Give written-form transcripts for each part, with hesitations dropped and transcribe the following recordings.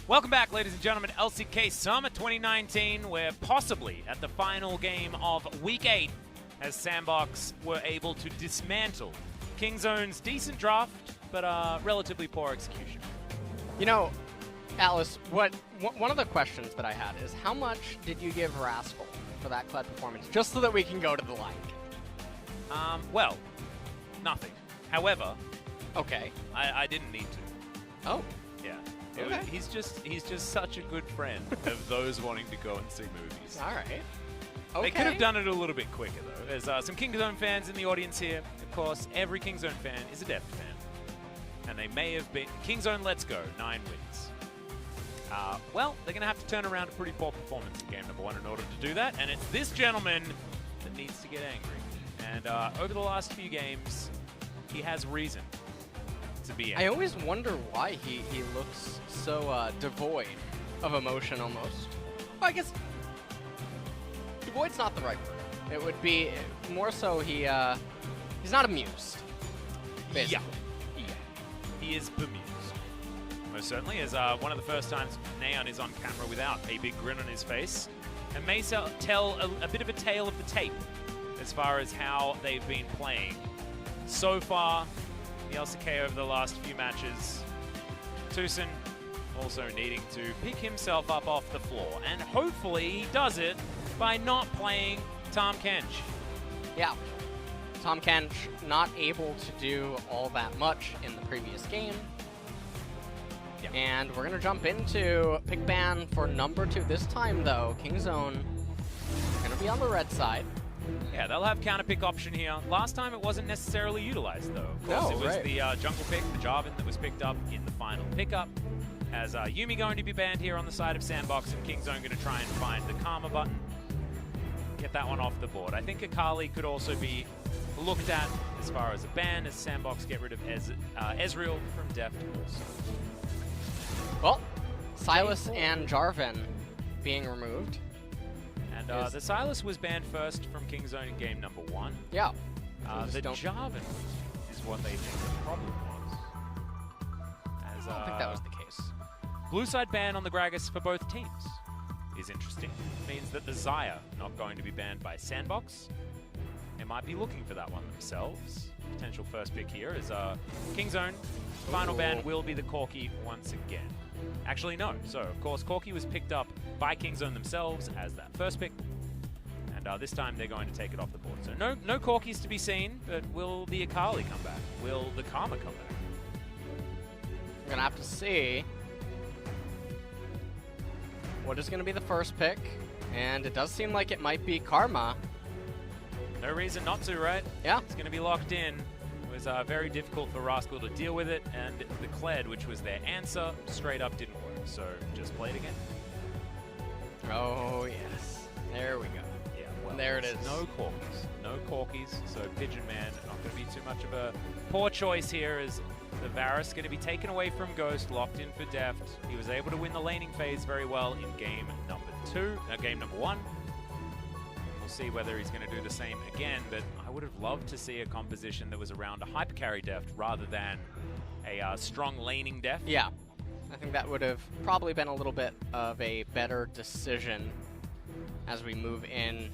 Welcome back, ladies and gentlemen. LCK Summer 2019. We're possibly at the final game of Week 8 as SANDBOX were able to dismantle Kingzone's decent draft, but relatively poor execution. You know, Alice, one of the questions that I had is how much did you give Rascal for that Kled performance, just so that we can go to the line? Well, nothing. However, okay, I didn't need to. Oh. Yeah. Okay. He's just such a good friend of those wanting to go and see movies. All right. Okay. They could have done it a little bit quicker, though. There's some Kingzone fans in the audience here. Of course, every Kingzone fan is a Deft fan. And they may have been... Kingzone, let's go. 9 wins. Well, they're going to have to turn around a pretty poor performance in game number 1 in order to do that. And it's this gentleman that needs to get angry. And over the last few games, he has reason to be angry. I always wonder why he looks so devoid of emotion almost. Well, I guess devoid's not the right word. It would be more so he's not amused, basically. Yeah. He is bemused. Most certainly, as one of the first times Naehyun is on camera without a big grin on his face, and may tell a bit of a tale of the tape as far as how they've been playing. So far, the LCK over the last few matches, TusiN also needing to pick himself up off the floor, and hopefully he does it by not playing Tahm Kench. Yeah. Tahm Kench not able to do all that much in the previous game. Yeah. And we're going to jump into pick ban for number 2. This time, though, Kingzone going to be on the red side. Yeah, they'll have counter pick option here. Last time it wasn't necessarily utilized, though. Of course, it was the jungle pick, the Jarvan, that was picked up in the final pickup. As Yuumi going to be banned here on the side of SANDBOX, and Kingzone going to try and find the Karma button. Get that one off the board. I think Akali could also be looked at as far as a ban, as SANDBOX get rid of Ezreal from Deft also. Well, Silas and Jarvan being removed. And the Silas was banned first from Kingzone in game number 1. Yeah. The Jarvan is what they think the problem was. As, I don't think that was the case. Blue side ban on the Gragas for both teams is interesting. It means that the Xayah not going to be banned by SANDBOX. They might be looking for that one themselves. Potential first pick here is Kingzone. Final ban will be the Corki once again. Actually, no. So, of course, Corki was picked up by Kingzone themselves as that first pick. And this time they're going to take it off the board. So no Corkis to be seen, but will the Akali come back? Will the Karma come back? We're going to have to see what is going to be the first pick. And it does seem like it might be Karma. No reason not to, right? Yeah. It's going to be locked in. It was very difficult for Rascal to deal with it, and the Kled, which was their answer, straight up didn't work. So just play it again. Oh, yes. There we go. Yeah, well, there it is. No Corkis. No Corkis, so Pigeon Man not going to be too much of a poor choice here, as the Varus going to be taken away from Ghost, locked in for Deft. He was able to win the laning phase very well in game number 1. We'll see whether he's going to do the same again, but I would have loved to see a composition that was around a hyper carry Deft rather than a strong laning Deft. Yeah, I think that would have probably been a little bit of a better decision as we move in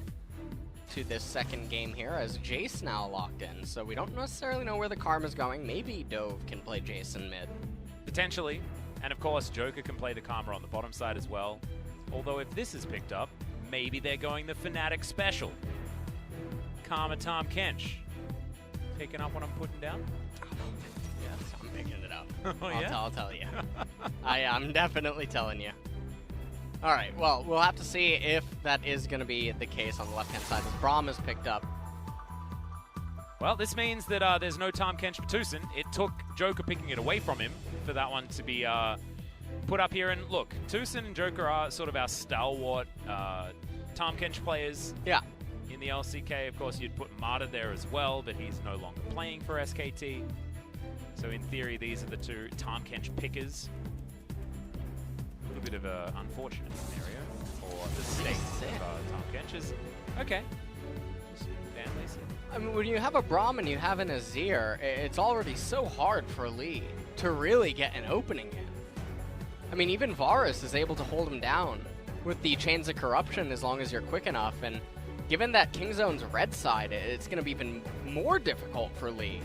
to this second game here, as Jace now locked in, so we don't necessarily know where the Karma's going. Maybe Dove can play Jace in mid. Potentially, and of course Joker can play the Karma on the bottom side as well, although if this is picked up, maybe they're going the Fnatic special. Karma Tahm Kench. Picking up what I'm putting down? Yes, I'm picking it up. Oh, yeah? I'll tell you. I'm definitely telling you. All right, well, we'll have to see if that is going to be the case on the left-hand side, as Braum is picked up. Well, this means that there's no Tahm Kench for TusiN. It took Joker picking it away from him for that one to be put up here. And look, TusiN and Joker are sort of our stalwart Tahm Kench players. Yeah. In the LCK, of course, you'd put Marta there as well, but he's no longer playing for SKT. So in theory, these are the two Tahm Kench pickers. A little bit of an unfortunate scenario for the state of Tahm Kench's. Okay. I mean, when you have a Braum and you have an Azir, it's already so hard for Lee to really get an opening in. I mean, even Varus is able to hold him down with the Chains of Corruption as long as you're quick enough. And given that Kingzone's red side, it's going to be even more difficult for Lee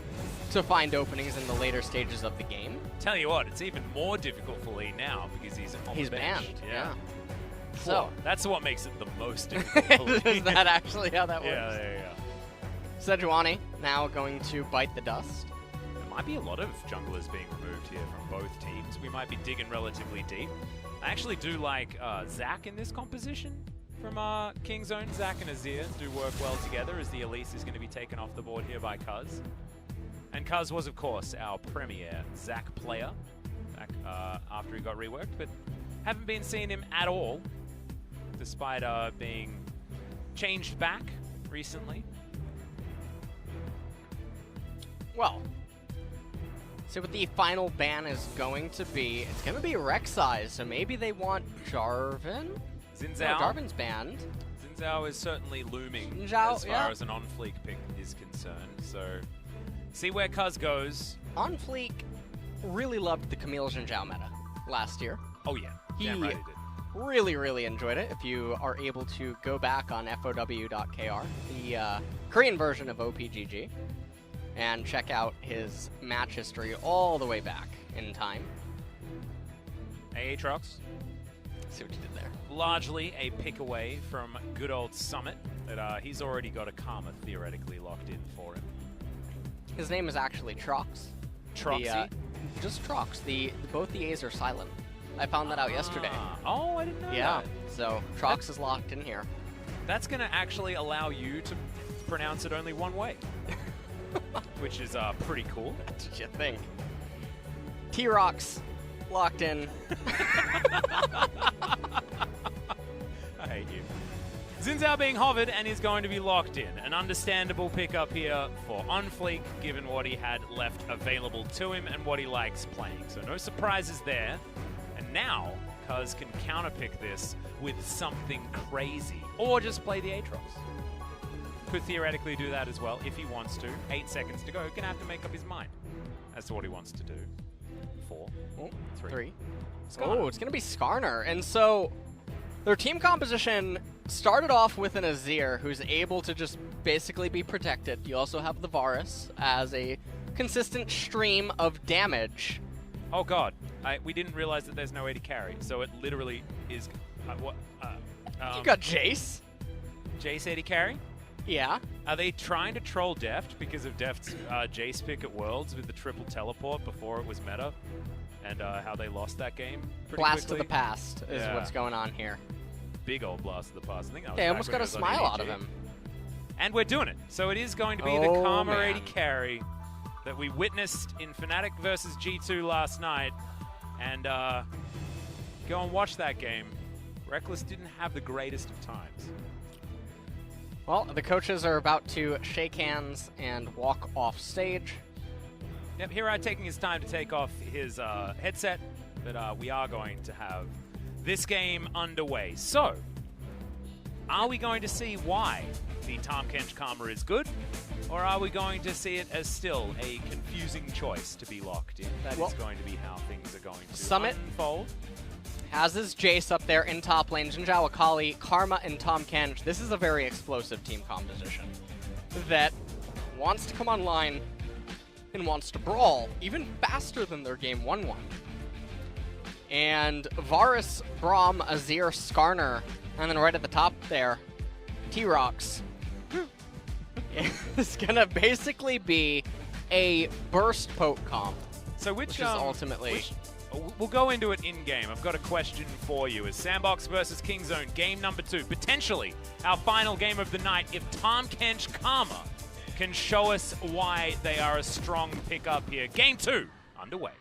to find openings in the later stages of the game. Tell you what, it's even more difficult for Lee now because he's on the bench. Banned, yeah. So that's what makes it the most difficult for Lee. Is that actually how that works? Yeah, there you go. Sejuani now going to bite the dust. There might be a lot of junglers being removed here from both teams. We might be digging relatively deep. I actually do like Zac in this composition from Kingzone. Zac and Azir do work well together as the Elise is going to be taken off the board here by Cuzz. And Cuzz was, of course, our premier Zac player back after he got reworked, but haven't been seeing him at all, despite being changed back recently. Well, see what the final ban is going to be. It's going to be Rek'Sai, so maybe they want Jarvan? Xin Zhao. No, Jarvan's banned. Xin Zhao is certainly looming Xin Zhao, as far as an OnFleek pick is concerned, so see where Cuzz goes. OnFleek really loved the Camille Xin Zhao meta last year. Oh yeah, damn right he did. Really, really enjoyed it. If you are able to go back on FOW.KR, the Korean version of OPGG, and check out his match history all the way back in time. Aatrox. See what you did there. Largely a pick away from good old Summit, that he's already got a Karma theoretically locked in for him. His name is actually Trox. Troxy? Just Trox. Both the A's are silent. I found that out yesterday. Oh, I didn't know Yeah, that. so Trox is locked in here. That's going to actually allow you to pronounce it only one way, which is pretty cool. What did you think? T-Rox locked in. I hate you. Xin Zhao being hovered and is going to be locked in. An understandable pickup here for OnFleek, given what he had left available to him and what he likes playing. So no surprises there. And now, Cuzz can counterpick this with something crazy. Or just play the Aatrox. Could theoretically do that as well if he wants to. 8 seconds to go. Gonna have to make up his mind as to what he wants to do. 4, 3. Oh, it's going to be Skarner. And so their team composition started off with an Azir who's able to just basically be protected. You also have the Varus as a consistent stream of damage. Oh god, we didn't realize that there's no way to carry, so it literally is... You got Jace. Jace AD carry? Yeah. Are they trying to troll Deft because of Deft's Jace pick at Worlds with the triple teleport before it was meta? And how they lost that game pretty Blast quickly? of the past is what's going on here. Big old blast of the past. I think that was They back almost when got a it was on smile out EDG. of him. And we're doing it. So it is going to be the Karma 80 carry that we witnessed in Fnatic versus G2 last night. And go and watch that game. Reckless didn't have the greatest of times. Well, the coaches are about to shake hands and walk off stage. Yep, Hero taking his time to take off his headset, but we are going to have this game underway. So, are we going to see why the Tahm Kench Karma is good, or are we going to see it as still a confusing choice to be locked in? That is going to be how things are going to unfold. Has his Jace up there in top lane, Xin Zhao, Akali, Karma, and Tahm Kench. This is a very explosive team composition that wants to come online and wants to brawl even faster than their game 1-1. And Varus, Braum, Azir, Skarner, and then right at the top there, T-Rox. It's gonna basically be a burst poke comp. So which is ultimately... We'll go into it in-game. I've got a question for you. As SANDBOX versus Kingzone, game number 2, potentially our final game of the night, if Tahm Kench Karma can show us why they are a strong pickup here. Game 2, underway.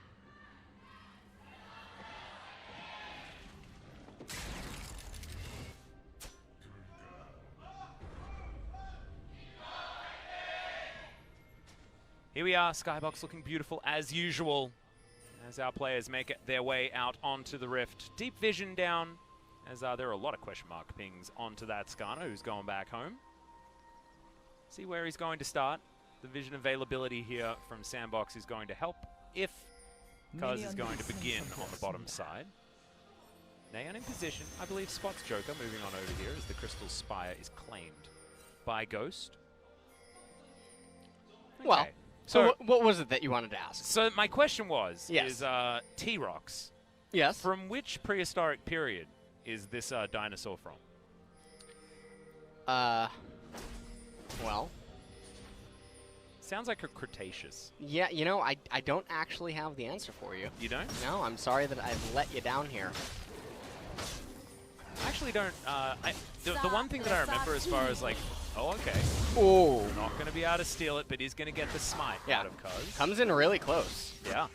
Here we are, Skybox looking beautiful as usual, as our players make it their way out onto the Rift. Deep vision down, as there are a lot of question mark pings onto that Skarner, who's going back home. See where he's going to start. The vision availability here from SANDBOX is going to help if Cuzz is going to begin on the bottom side. Naehyun in position. I believe spots Joker moving on over here as the Crystal Spire is claimed by Ghost. Okay. Well, so what was it that you wanted to ask? So my question was, Yes. is T-Rox, Yes. from which prehistoric period is this dinosaur from? Well. Sounds like a Cretaceous. Yeah, you know, I don't actually have the answer for you. You don't? No, I'm sorry that I've let you down here. I actually don't. The one thing that I remember as far as like, oh, okay. Oh. Not going to be able to steal it, but he's going to get the smite out of Cuzz. Comes in really close. Yeah.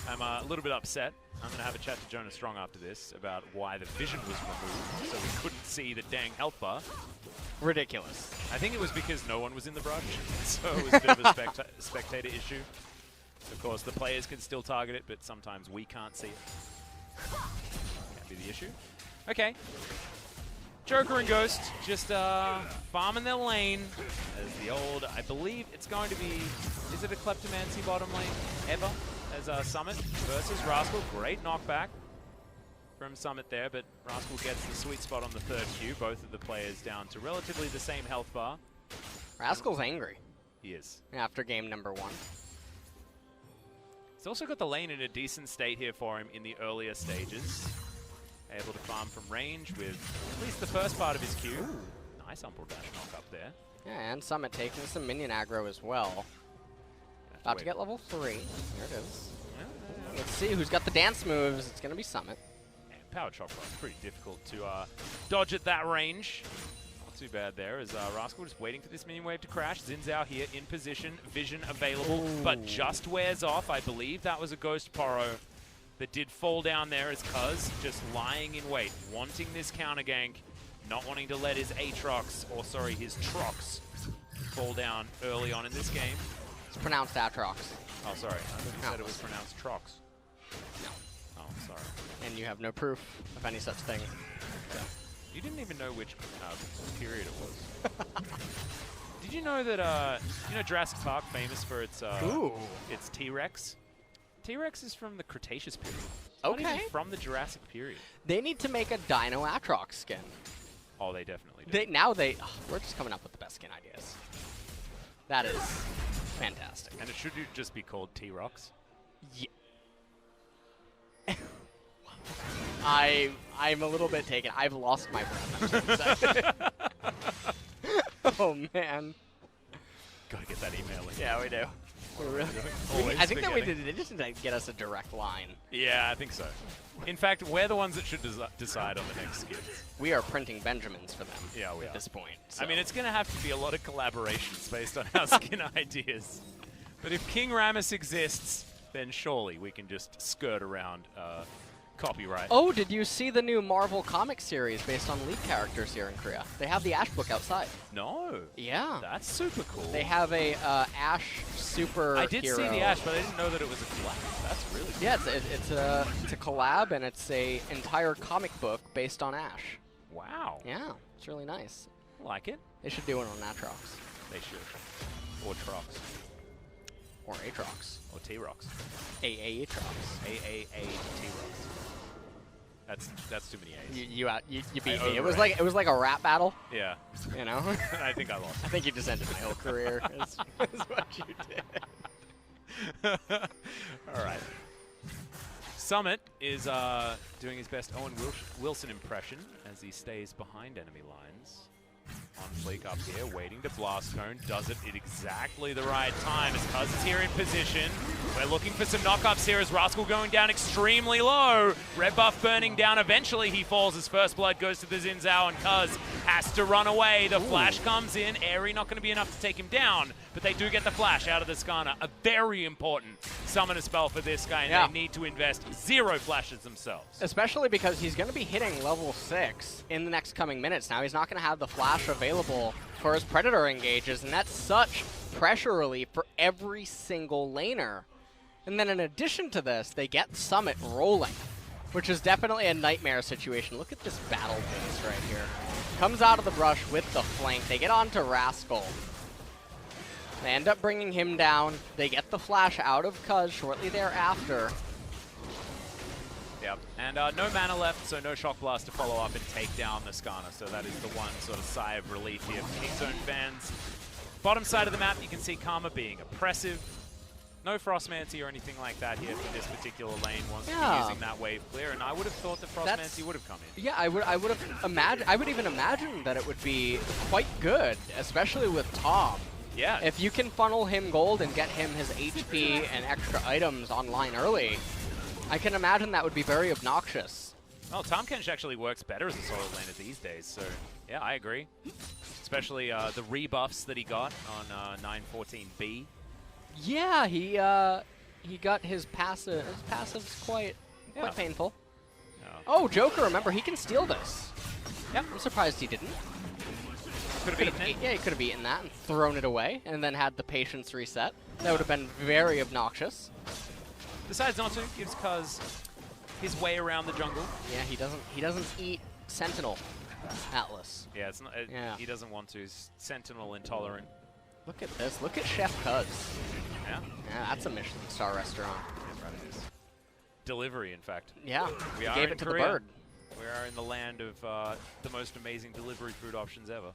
I'm a little bit upset. I'm going to have a chat to Jonah Strong after this about why the vision was removed, so we couldn't see the dang health bar. Ridiculous. I think it was because no one was in the brush, so it was a bit of a spectator issue. Of course, the players can still target it, but sometimes we can't see it. Can't be the issue. Okay. Joker and Ghost just farming their lane as the old, I believe it's going to be, is it a Kleptomancy bottom lane ever? As Summit versus Rascal. Great knockback from Summit there, but Rascal gets the sweet spot on the third Q. Both of the players down to relatively the same health bar. Rascal's angry. He is. After game number 1. He's also got the lane in a decent state here for him in the earlier stages. Able to farm from range with at least the first part of his Q. Ooh. Nice Umbral Dash knock up there. Yeah, and Summit taking some minion aggro as well. About to get level 3. There it is. Yeah. Let's see who's got the dance moves. It's going to be Summit. Yeah, Power Chop Rock's pretty difficult to dodge at that range. Not too bad there as Rascal just waiting for this minion wave to crash. Zinzao here in position. Vision available, but just wears off. I believe that was a Ghost Poro that did fall down there as Cuzz just lying in wait, wanting this counter gank, not wanting to let his Aatrox, or sorry, his Trox fall down early on in this game. It's pronounced Aatrox. Oh, sorry. I thought you said it was pronounced Trox. No. Oh, sorry. And you have no proof of any such thing. So. You didn't even know which period it was. Did you know that, you know Jurassic Park, famous for its T-Rex? T-Rex is from the Cretaceous period. Okay. Not even from the Jurassic period. They need to make a Dino Aatrox skin. Oh, they definitely do. We're just coming up with the best skin ideas. That is fantastic. And it should just be called T-Rox. Yeah. I'm a little bit taken. I've lost my breath. Oh man. Gotta get that email in. Yeah, we do. I think that we did. They just need to get us a direct line. Yeah, I think so. In fact, we're the ones that should decide on the next skins. We are printing Benjamins for them. Yeah, we at are. this point. So. I mean, it's going to have to be a lot of collaborations based on our skin ideas. But if King Rammus exists, then surely we can just skirt around copyright. Oh, did you see the new Marvel comic series based on Leaf characters here in Korea? They have the Ash book outside. No. Yeah. That's super cool. They have a Ash super I did see the Ash, but I didn't know that it was a collab. That's really cool. Yeah, it's a collab, and it's a entire comic book based on Ash. Wow. Yeah, it's really nice. Like it. They should do it on Aatrox. They should. Or Trox. Or Aatrox. Or T-Rox. Aatrox. T-Rox. That's too many A's. You beat me. It was like a rap battle. Yeah. You know? I think I lost. I think you just ended my whole career. is what you did. All right. Summit is doing his best Owen Wilson impression as he stays behind enemy lines. OnFleek up here, waiting to blast cone. Does it at exactly the right time as Cuzz is here in position. We're looking for some knockups here as Rascal going down extremely low. Red buff burning down. Eventually he falls as first blood goes to the Zinzao, and Cuzz has to run away. The flash comes in. Airy not going to be enough to take him down, but they do get the flash out of the Skarner. A very important summoner spell for this guy, and they need to invest 0 flashes themselves. Especially because he's going to be hitting level 6 in the next coming minutes. Now he's not going to have the flash available for his Predator engages, and that's such pressure relief for every single laner. And then in addition to this, they get Summit rolling, which is definitely a nightmare situation. Look at this battle base right here. Comes out of the brush with the flank. They get onto Rascal. They end up bringing him down. They get the flash out of Cuzz shortly thereafter. Yep, and no mana left, so no Shock Blast to follow up and take down the Skana. So that is the one sort of sigh of relief here for Kingzone fans. Bottom side of the map, you can see Karma being oppressive. No Frostmancy or anything like that here for this particular lane once you're using that wave clear, and I would have thought that Frostmancy would have come in. Yeah, I would have imagined. I would even imagine that it would be quite good, especially with Tom. Yeah. If you can funnel him gold and get him his HP and extra items online early, I can imagine that would be very obnoxious. Well, Tahm Kench actually works better as a solo laner these days, so yeah, I agree. Especially the rebuffs that he got on 914B. Yeah, he got his passive. His passive's quite painful. Yeah. Oh, Joker! Remember, he can steal this. Yep. I'm surprised he didn't. Could have eaten it. Yeah, he could have eaten that and thrown it away, and then had the patience reset. That would have been very obnoxious. Decides not to. Gives Cuzz his way around the jungle. Yeah, he doesn't eat Sentinel Atlas. Yeah, it's not. He doesn't want to. He's Sentinel intolerant. Look at this. Look at Chef Cuzz. Yeah. Yeah, that's a Michelin star restaurant. Yeah, right, it is. Delivery, in fact. Yeah. We are gave in it to Korea. the bird. We are in the land of the most amazing delivery food options ever.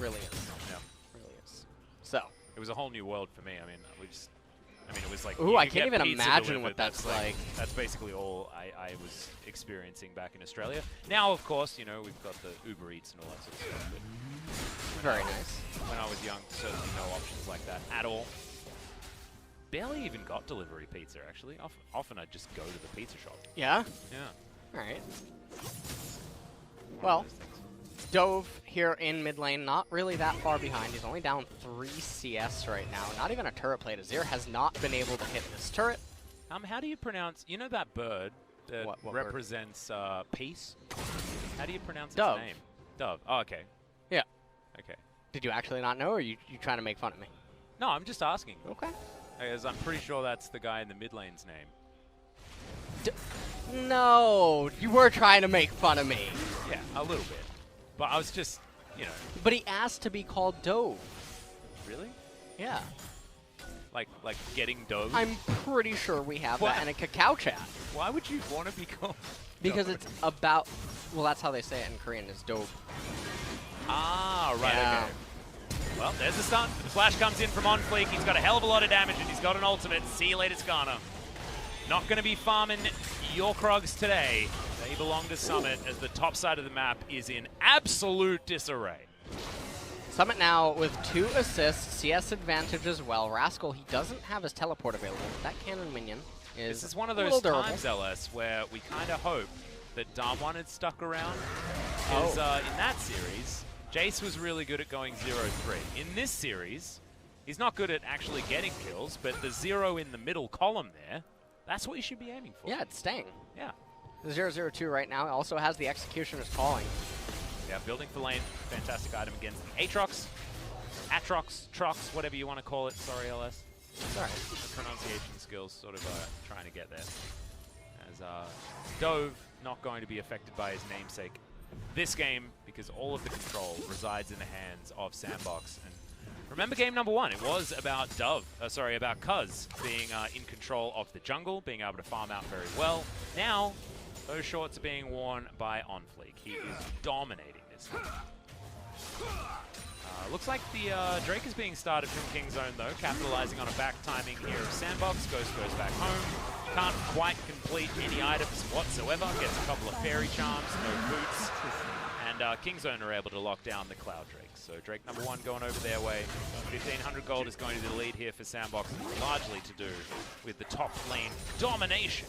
Really is. Yeah. Really is. So. It was a whole new world for me. I mean, it was like. Ooh, I can't even imagine delivered. what that's like. That's basically all I was experiencing back in Australia. Now, of course, you know, we've got the Uber Eats and all that sort of stuff. But very nice. When I was young, certainly no options like that at all. Barely even got delivery pizza, actually. Often I'd just go to the pizza shop. Yeah? Yeah. All right. Well, Dove here in mid lane, not really that far behind. He's only down 3 CS right now. Not even a turret plate. Azir has not been able to hit this turret. How do you pronounce, you know that bird that what represents peace? How do you pronounce Dove. its name? Dove. Oh, okay. Yeah. Okay. Did you actually not know, or are you trying to make fun of me? No, I'm just asking. Okay. Because I'm pretty sure that's the guy in the mid lane's name. No, you were trying to make fun of me. Yeah, a little bit. But I was just, you know. But he asked to be called Dove. Really? Yeah. Like getting Dove? I'm pretty sure we have that in a cacao chat. Why would you want to be called Because Dove? it's about, well, that's how they say it in Korean, is Dove. Ah, right, Yeah. okay. Well, there's the stun. The flash comes in from OnFleek. He's got a hell of a lot of damage, and he's got an ultimate. See you later, Skana. Not going to be farming your Krogs today. They belong to Summit, as the top side of the map is in absolute disarray. Summit now with 2 assists, CS advantage as well. Rascal, he doesn't have his teleport available. That cannon minion is This is one of those times, LS, where we kind of hope that Damwon had stuck around. Because in that series, Jace was really good at going 0-3. In this series, he's not good at actually getting kills, but the 0 in the middle column there, that's what you should be aiming for. Yeah, it's staying. Yeah. The 0-0-2 right now also has the Executioner's Calling. Yeah, building for lane, fantastic item against the Aatrox, Trox, whatever you want to call it. Sorry, LS. Sorry. The pronunciation skills sort of trying to get there. As Dove not going to be affected by his namesake this game, because all of the control resides in the hands of SANDBOX. And remember game number 1, it was about about Cuzz being in control of the jungle, being able to farm out very well. Now, those shorts are being worn by OnFleek. He is dominating this game. Looks like the Drake is being started from Kingzone though, capitalizing on a back timing here of SANDBOX. Ghost goes back home. Can't quite complete any items whatsoever. Gets a couple of fairy charms, no boots. And Kingzone are able to lock down the Cloud Drake. So Drake number 1 going over their way. 1,500 gold is going to be the lead here for SANDBOX, largely to do with the top lane domination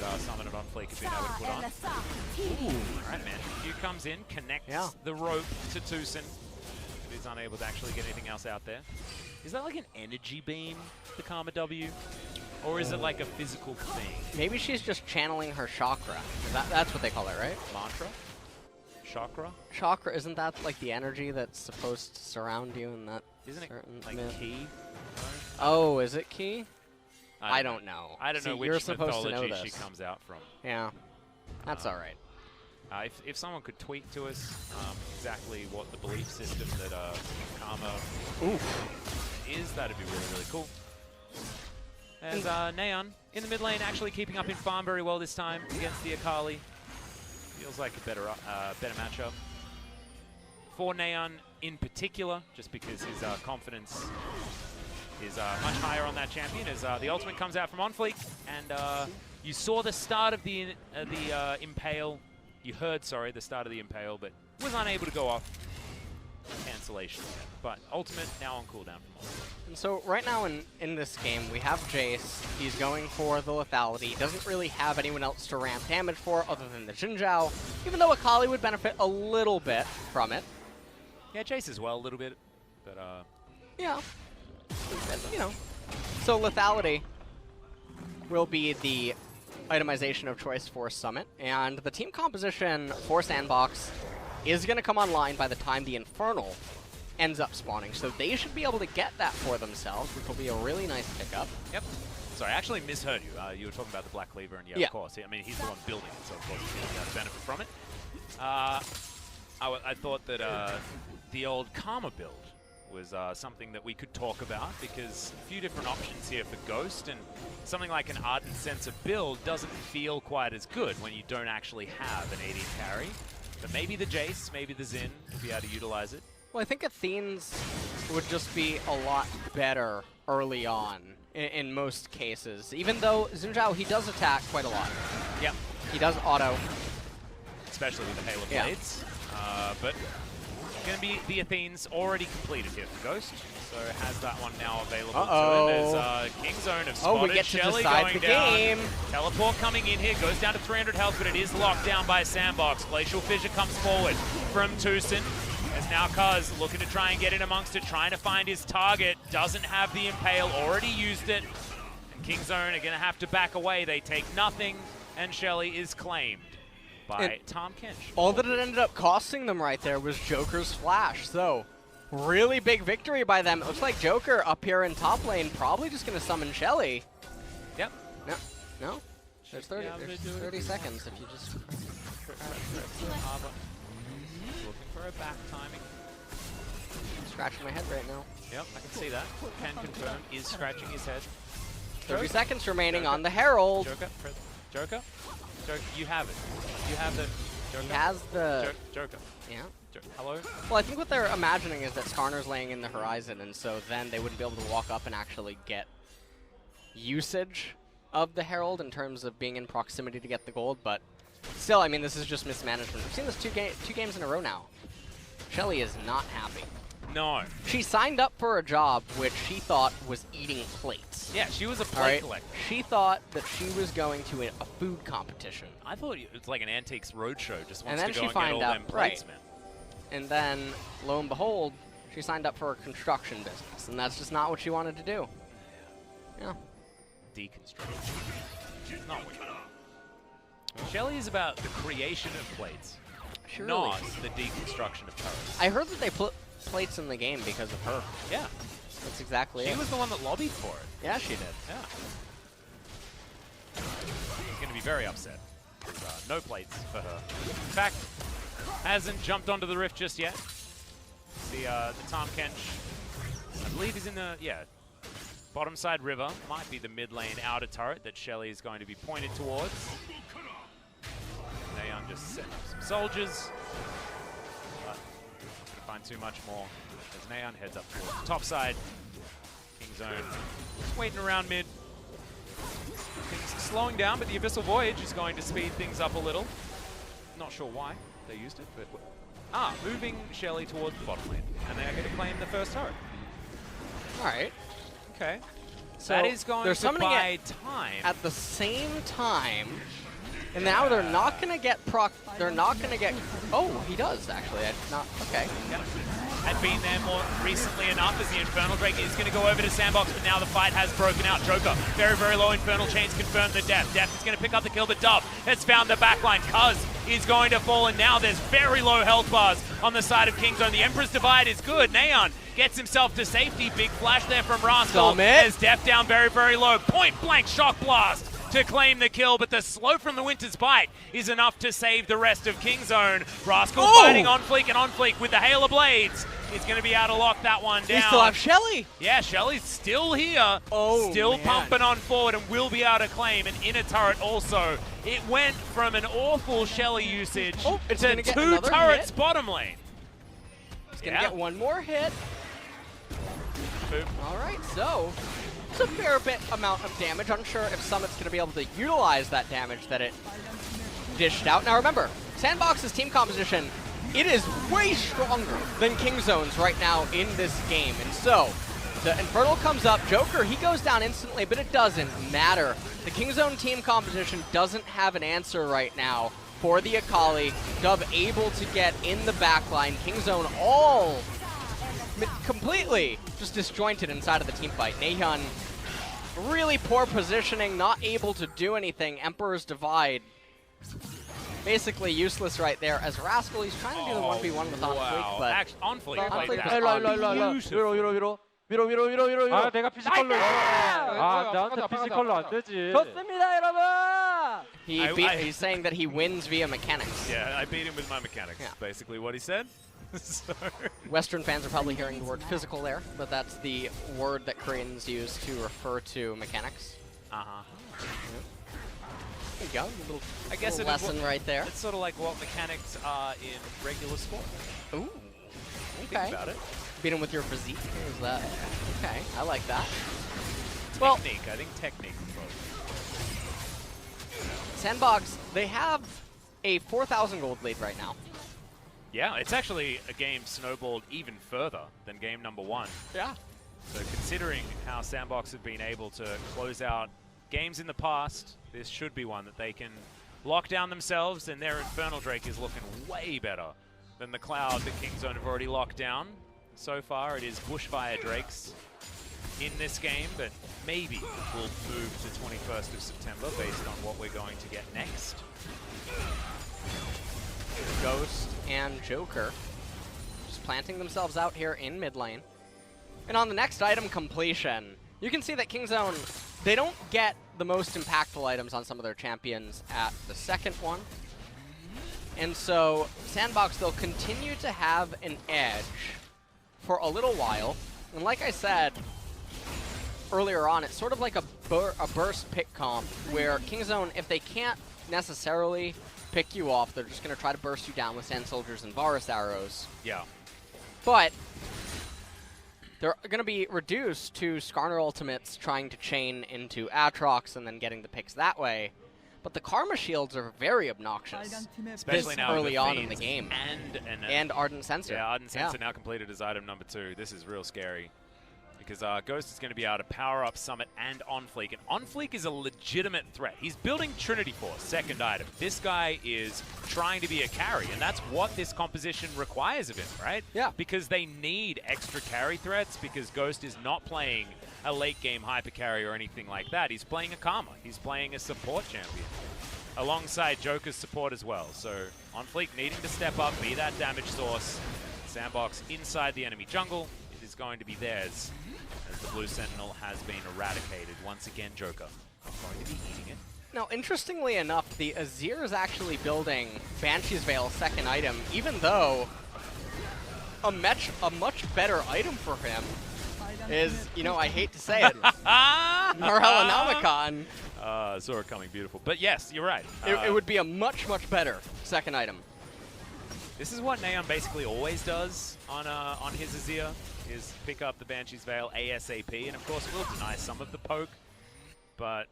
that Summon and OnFleek have been able to put on. Alright, man. Q comes in, connects the rope to TusiN. He's unable to actually get anything else out there. Is that like an energy beam, the Karma W? Or is it like a physical thing? Maybe she's just channeling her chakra. That's what they call it, right? Mantra? Chakra? Chakra, isn't that like the energy that's supposed to surround you in that? Isn't it like myth? key? Oh, is it key? I don't know. I don't know which you're supposed to know mythology this. she comes out from. Yeah, that's all right. If someone could tweet to us exactly what the belief system that Karma is, that'd be really, really cool. As Naehyun in the mid lane actually keeping up in farm very well this time against the Akali. Feels like a better matchup for Naehyun in particular, just because his confidence is much higher on that champion as the ultimate comes out from OnFleek. And you saw the start of the Impale. You heard, sorry, the start of the Impale, but was unable to go off cancellation yet. But ultimate now on cooldown from OnFleek. And so right now in this game, we have Jace. He's going for the lethality. He doesn't really have anyone else to ramp damage for other than the Xin Zhao, even though Akali would benefit a little bit from it. Yeah, Jace as well a little bit, but yeah, you know. So lethality will be the itemization of choice for Summit, and the team composition for SANDBOX is going to come online by the time the Infernal ends up spawning, so they should be able to get that for themselves, which will be a really nice pickup. Yep. Sorry, I actually misheard you. You were talking about the Black Cleaver, and yeah, of course. I mean, he's the one building it, so of course he's going to benefit from it. I thought that the old Karma build was something that we could talk about, because a few different options here for Ghost, and something like an Ardent Sensor build doesn't feel quite as good when you don't actually have an AD carry. But maybe the Jace, maybe the Xin will be able to utilize it. Well, I think Athene's would just be a lot better early on in most cases. Even though Xin Zhao, he does attack quite a lot. Yep. He does auto. Especially with the Halo Blades. But going to be the Athene's already completed here for Ghost. So has that one now available to him. There's King Zone of spotted. Oh, we get to Shelly decide going the down. game. Teleport coming in here, goes down to 300 health, but it is locked down by SANDBOX. Glacial Fissure comes forward from TusiN. As now Cuzz looking to try and get in amongst it, trying to find his target. Doesn't have the Impale, already used it. And King Zone are going to have to back away. They take nothing, and Shelly is claimed by Tom Kench. All that it ended up costing them right there was Joker's flash. So, really big victory by them. It looks like Joker up here in top lane, probably just going to summon Shelly. Yep. No? There's 30 seconds if you just... Looking for a back timing. I'm scratching my head right now. Yep, I can see that. Can confirm, is scratching his head. 30 seconds remaining on the Herald. Joker, you have it. You have the... Joker. He has the... Joker. Yeah. Hello? Well, I think what they're imagining is that Skarner's laying in the horizon, and so then they wouldn't be able to walk up and actually get usage of the Herald in terms of being in proximity to get the gold, but still, I mean, this is just mismanagement. We've seen this two games in a row now. Shelly is not happy. No. She signed up for a job which she thought was eating plates. Yeah, she was a plate collector. She thought that she was going to a food competition. I thought it was like an Antiques Roadshow, just and wants then to go she and find get all out, them plates, man. And then, lo and behold, she signed up for a construction business, and that's just not what she wanted to do. Yeah. Deconstruction. Not what you want. Shelly is about the creation of plates, not the deconstruction of turrets. I heard that they put plates in the game because of her. Yeah. That's exactly it. She was the one that lobbied for it. Yeah, she did. Yeah. She's going to be very upset. No plates for her. In fact, hasn't jumped onto the rift just yet. The Tom Kench, I believe he's in the, bottom side river. Might be the mid lane outer turret that Shelly is going to be pointed towards. Naehyun just setting up some soldiers. But not going to find too much more as Naehyun heads up towards the top side. King Zone just waiting around mid. Things slowing down, but the Abyssal Voyage is going to speed things up a little. Not sure why they used it, but... moving Shelly towards the bottom lane. And they are going to claim the first turret. Alright. Okay. So that is going to buy time. At the same time, and now they're not going to get they're not going to get... Oh, he does, actually. Okay. Yep. Had been there more recently enough as the Infernal Drake is going to go over to SANDBOX, but now the fight has broken out. Joker, very, very low Infernal Chains confirmed the Deft. Deft is going to pick up the kill, but Dove has found the backline. Cuzz is going to fall, and now there's very low health bars on the side of King Zone. The Emperor's Divide is good. Naehyun gets himself to safety. Big flash there from Rascal as Deft down very, very low. Point blank shock blast to claim the kill, but the slow from the Winter's Bite is enough to save the rest of Kingzone. Rascal fighting OnFleek, and OnFleek with the Hail of Blades is going to be able to lock that one down. We still have Shelly. Yeah, Shelly's still here, still pumping on forward, and will be able to claim an inner turret also. It went from an awful Shelly usage to 2 turrets bottom lane. It's going to get one more hit. Boom. All right, so it's a fair bit amount of damage. Unsure if Summit's going to be able to utilize that damage that it dished out. Now remember, SANDBOX's team composition, it is way stronger than Kingzone's right now in this game. And so, the Infernal comes up, Joker, he goes down instantly, but it doesn't matter. The Kingzone team composition doesn't have an answer right now for the Akali. Dove able to get in the backline. Kingzone all completely just disjointed inside of the team fight. Naehyun, really poor positioning, not able to do anything. Emperor's Divide, basically useless right there. As Rascal, he's trying to do the 1v1 with OnFleek, but OnFleek played that 아, 내가 피지컬로 아, 나한테 피지컬로 안 되지. 좋습니다, 여러분. He's saying that he wins via mechanics. Yeah, I beat him with my mechanics, basically what he said. So. Western fans are probably hearing the word physical there, but that's the word that Koreans use to refer to mechanics. Uh-huh. There you go, I guess little lesson right there. It's sort of like what mechanics are in regular sport. Ooh, okay. Think about it. Beat him with your physique, is that? Okay, I like that. Technique, I think technique. SANDBOX, they have a 4,000 gold lead right now. Yeah, it's actually a game snowballed even further than game number 1. Yeah. So considering how SANDBOX have been able to close out games in the past, this should be one that they can lock down themselves, and their Infernal Drake is looking way better than the Cloud that Kingzone have already locked down. So far, it is Bushfire Drakes in this game, but maybe we'll move to 21st of September based on what we're going to get next. Ghost and Joker just planting themselves out here in mid lane. And on the next item, completion, you can see that Kingzone, they don't get the most impactful items on some of their champions at the second one. And so SANDBOX, they'll continue to have an edge for a little while. And like I said earlier on, it's sort of like a burst pick comp where Kingzone, if they can't necessarily pick you off, they're just going to try to burst you down with Sand Soldiers and Varus arrows. Yeah. But they're going to be reduced to Skarner ultimates trying to chain into Aatrox and then getting the picks that way. But the Karma shields are very obnoxious, especially now early on in the game. And Ardent Sensor. Yeah, Ardent Sensor now completed as item number 2. This is real scary, because Ghost is going to be able to power up Summit and OnFleek. And OnFleek is a legitimate threat. He's building Trinity Force, second item. This guy is trying to be a carry, and that's what this composition requires of him, right? Yeah. Because they need extra carry threats, because Ghost is not playing a late game hyper carry or anything like that. He's playing a Karma. He's playing a support champion alongside Joker's support as well. So OnFleek needing to step up, be that damage source. SANDBOX inside the enemy jungle. It is going to be theirs, as the Blue Sentinel has been eradicated. Once again, Joker going to be eating it. Now, interestingly enough, the Azir is actually building Banshee's Veil second item, even though a much better item for him is, you know, I hate to say it, Morellonomicon. Saw it coming, beautiful. But yes, you're right. It would be a much better second item. This is what Naehyun basically always does on his Azir, is pick up the Banshee's Veil ASAP, and of course it will deny some of the poke, but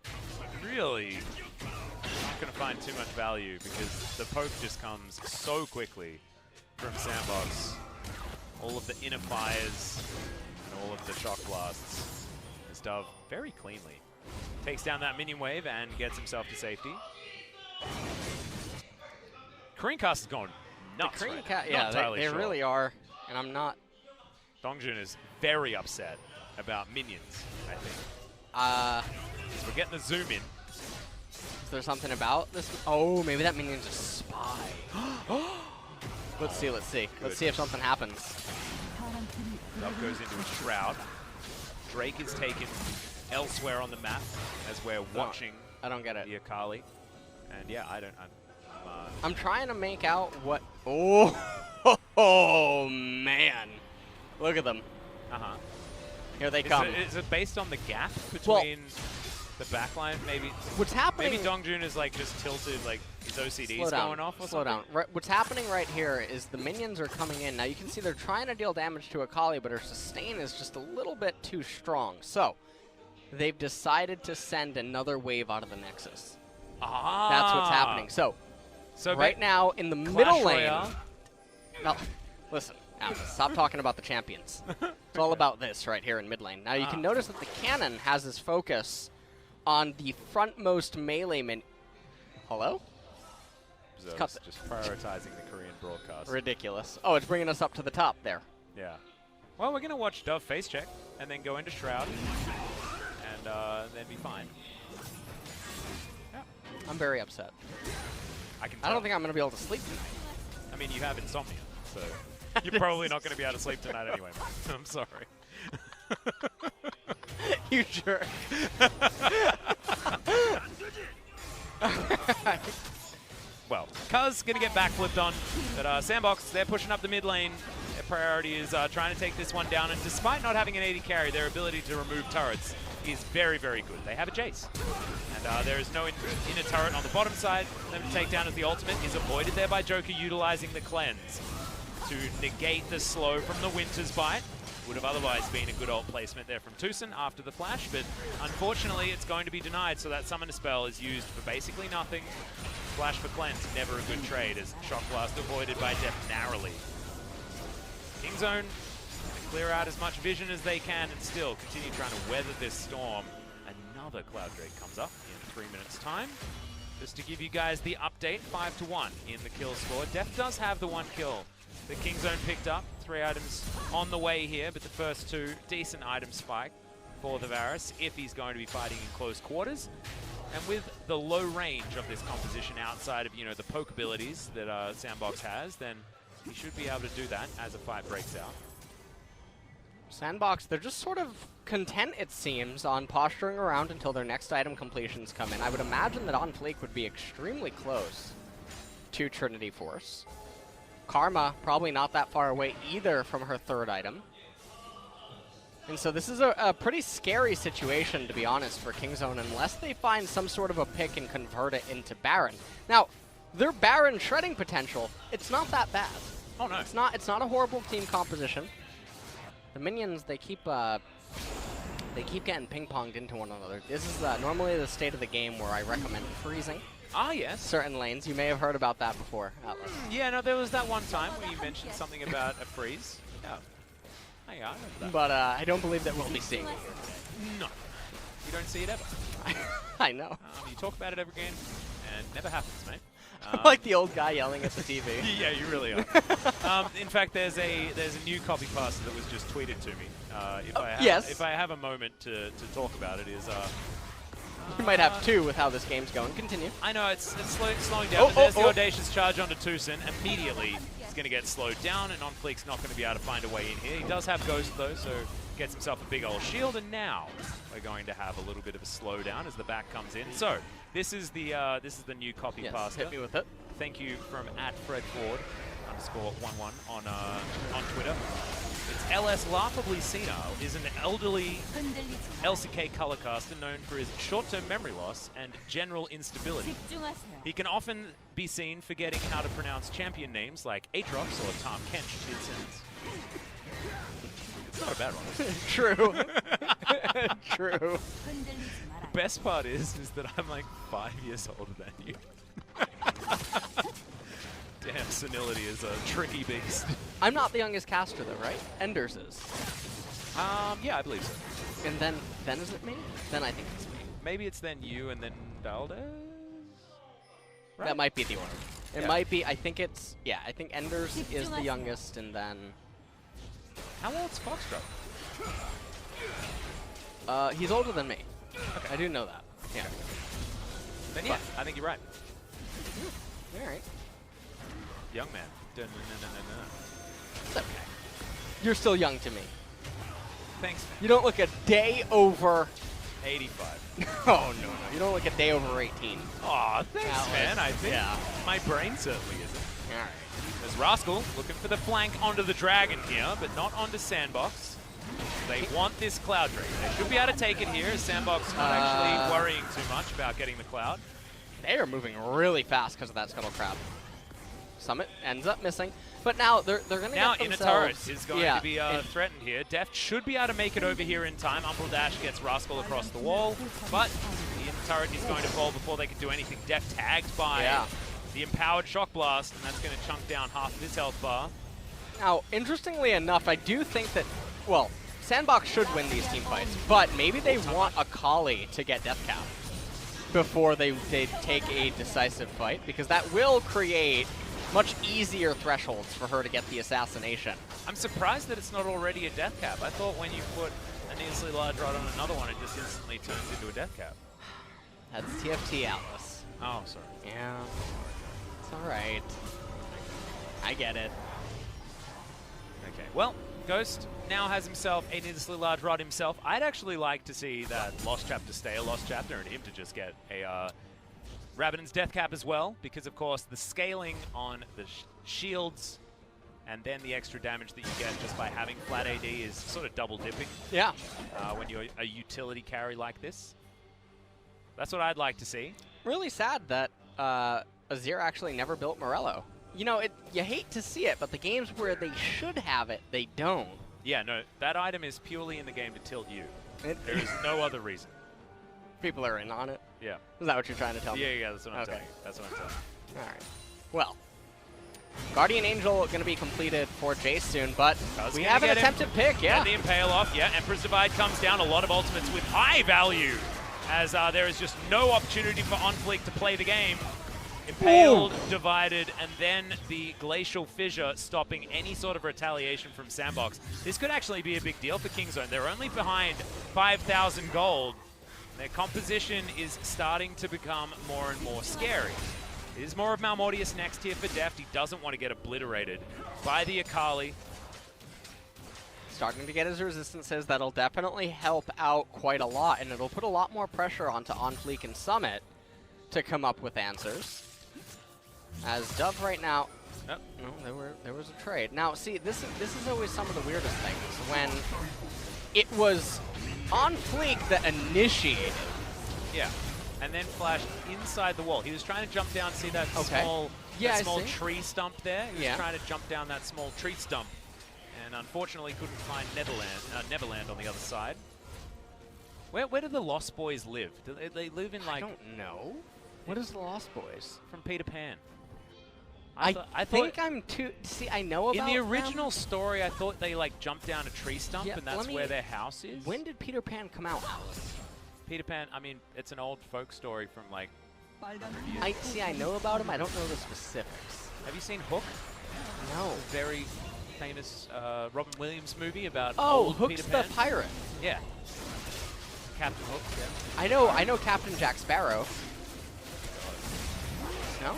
really not going to find too much value because the poke just comes so quickly from SANDBOX. All of the inner fires and all of the shock blasts. This Dove very cleanly takes down that minion wave and gets himself to safety. Korean cast is going nuts. Yeah, they really are, and I'm not. Dongjun is very upset about minions, I think. So we're getting the zoom in. Is there something about this? Oh, maybe that minion's a spy. Let's see. Good. Let's see if something happens. Dove goes into a shroud. Drake is taken elsewhere on the map as we're watching I don't get it. The Akali. And yeah, I don't. I'm trying to make out what. Oh man! Look at them. Here they come. Is it based on the gap between the backline? Maybe. What's happening? Maybe Dongjun is like just tilted, like his OCD's going off or Slow something. down. What's happening right here is the minions are coming in. Now you can see they're trying to deal damage to Akali, but her sustain is just a little bit too strong. So they've decided to send another wave out of the Nexus. That's what's happening. So right now in the middle lane. Now, listen, Alex, stop talking about the champions. It's all about this right here in mid lane. Now you can notice that the cannon has his focus on the frontmost melee min. Hello? Just prioritizing the Korean broadcast. Ridiculous. Oh, it's bringing us up to the top there. Yeah. Well, we're going to watch Dove face check and then go into Shroud and then be fine. Yeah. I'm very upset. I can tell. I don't think I'm going to be able to sleep tonight. I mean, you have insomnia, so you're probably not going to be able to sleep tonight anyway, man. I'm sorry. You jerk. Well, Cuzz going to get backflipped on, but SANDBOX, they're pushing up the mid lane. Their priority is trying to take this one down, and despite not having an AD carry, their ability to remove turrets is very, very good. They have a Jace, and there is no inner turret on the bottom side. Them to take down as the ultimate is avoided there by Joker, utilizing the cleanse to negate the slow from the Winter's Bite. Would have otherwise been a good ult placement there from TusiN after the flash, but unfortunately it's going to be denied, so that Summoner spell is used for basically nothing. Flash for cleanse, never a good trade, as Shock Blast avoided by Deft narrowly. Kingzone clear out as much vision as they can and still continue trying to weather this storm. Another Cloud Drake comes up in 3 minutes' time. Just to give you guys the update, 5-1 in the kill score. Deft does have the 1 kill. The Kingzone picked up 3 items on the way here, but the first 2 decent item spike for the Varus if he's going to be fighting in close quarters. And with the low range of this composition outside of, the poke abilities that SANDBOX has, then he should be able to do that as a fight breaks out. SANDBOX, they're just sort of content, it seems, on posturing around until their next item completions come in. I would imagine that OnFleek would be extremely close to Trinity Force. Karma, probably not that far away either from her 3rd item. And so this is a pretty scary situation, to be honest, for Kingzone, unless they find some sort of a pick and convert it into Baron. Now, their Baron shredding potential, it's not that bad. Oh, no. It's not a horrible team composition. The minions, they keep getting ping-ponged into one another. This is normally the state of the game where I recommend freezing. Ah, yes. Certain lanes. You may have heard about that before, Atlas. Yeah, no, there was that one time where you mentioned something about a freeze. Yeah. Oh, yeah, I remember that. But I don't believe that we'll be seeing it here. No. You don't see it ever. I know. You talk about it every game, and it never happens, mate. I'm like the old guy yelling at the TV. Yeah, you really are. In fact, there's a new copy paste that was just tweeted to me. If I have a moment to talk about it, is you might have 2 with how this game's going. Continue. I know it's slowing down. There's the audacious charge onto TusiN. Immediately, he's going to get slowed down, and OnFleek's not going to be able to find a way in here. He does have Ghost though, so gets himself a big old shield, and now we're going to have a little bit of a slowdown as the back comes in. So this is the new copy pasta. Hit me with it. Thank you from @FredFord_11 on Twitter. It's LS Laughably Senile is an elderly LCK colorcaster known for his short-term memory loss and general instability. He can often be seen forgetting how to pronounce champion names like Aatrox or Tahm Kench. It's not a bad one. True. True. The best part is that I'm like 5 years older than you. Damn, senility is a tricky beast. I'm not the youngest caster though, right? Enders is. Yeah, I believe so. And then is it me? Then I think it's me. Maybe it's then you and then Valdez? Right? That might be the order. It might be, I think Enders is the youngest, and then... How old's Foxtrot? He's older than me. Okay. I do know that. Yeah. Then yeah, I think you're right. Alright. Young man. It's okay. You're still young to me. Thanks, man. You don't look a day over 85. Oh, no, no. You don't look a day over 18. Aw, thanks, That man. was- I think yeah. my brain certainly isn't. All right. There's Rascal looking for the flank onto the Dragon here, but not onto SANDBOX. They want this Cloud Drake. They should be able to take it here. SANDBOX not actually worrying too much about getting the Cloud. They are moving really fast because of that Scuttle Crab. Summit ends up missing, but now they're going to Now get in a themselves... turret is going to be threatened here. Deft should be able to make it over here in time. Umbral Dash gets Rascal across the wall, but the inner turret is going to fall before they can do anything. Deft tagged by the empowered Shock Blast, and that's going to chunk down half of his health bar. Now, interestingly enough, I do think that, well, SANDBOX should win these team fights, but maybe they want Akali to get Death Cap before they take a decisive fight, because that will create much easier thresholds for her to get the assassination. I'm surprised that it's not already a Death Cap. I thought when you put a needlessly large rod on another one, it just instantly turns into a Death Cap. That's TFT, Atlas. Oh, sorry. Yeah, it's all right. I get it. Okay, well, Ghost now has himself a needlessly large rod himself. I'd actually like to see that Lost Chapter stay a Lost Chapter and him to just get a Rabbidan's Death Cap as well, because of course the scaling on the shields and then the extra damage that you get just by having flat AD is sort of double dipping. Yeah. When you're a utility carry like this. That's what I'd like to see. Really sad that Azir actually never built Morello. You know, you hate to see it, but the games where they should have it, they don't. Yeah, no, that item is purely in the game to tilt you. There is no other reason. People are in on it. Yeah. Is that what you're trying to tell me? Yeah, that's what I'm telling you. That's what I'm telling you. All right. Well, Guardian Angel going to be completed for Jace soon, but we have an attempted pick, And the Impale off, Emperor's Divide comes down. A lot of ultimates with high value, as there is just no opportunity for OnFleek to play the game. Impaled, divided, and then the Glacial Fissure stopping any sort of retaliation from SANDBOX. This could actually be a big deal for Kingzone. They're only behind 5,000 gold. Their composition is starting to become more and more scary. It is more of Malmortius next here for Deft. He doesn't want to get obliterated by the Akali. Starting to get his resistances. That'll definitely help out quite a lot, and it'll put a lot more pressure onto OnFleek and Summit to come up with answers. As Dove right now, no, there was a trade. Now, see, this is always some of the weirdest things when it was OnFleek that initiated. Yeah, and then flashed inside the wall. He was trying to jump down. See that small, tree stump there? He was trying to jump down that small tree stump, and unfortunately couldn't find Neverland on the other side. Where do the Lost Boys live? Do they live in like? I don't know. What is the Lost Boys? From Peter Pan. I think I'm too. See, I know about in the original story. I thought they like jumped down a tree stump, and that's where their house is. When did Peter Pan come out, Alice? Peter Pan. I mean, it's an old folk story from like. I know about him. I don't know the specifics. Have you seen Hook? No. A very famous Robin Williams movie about old Hook's Peter Pan. the pirate. Yeah. Captain Hook. Yeah. I know Captain Jack Sparrow. No?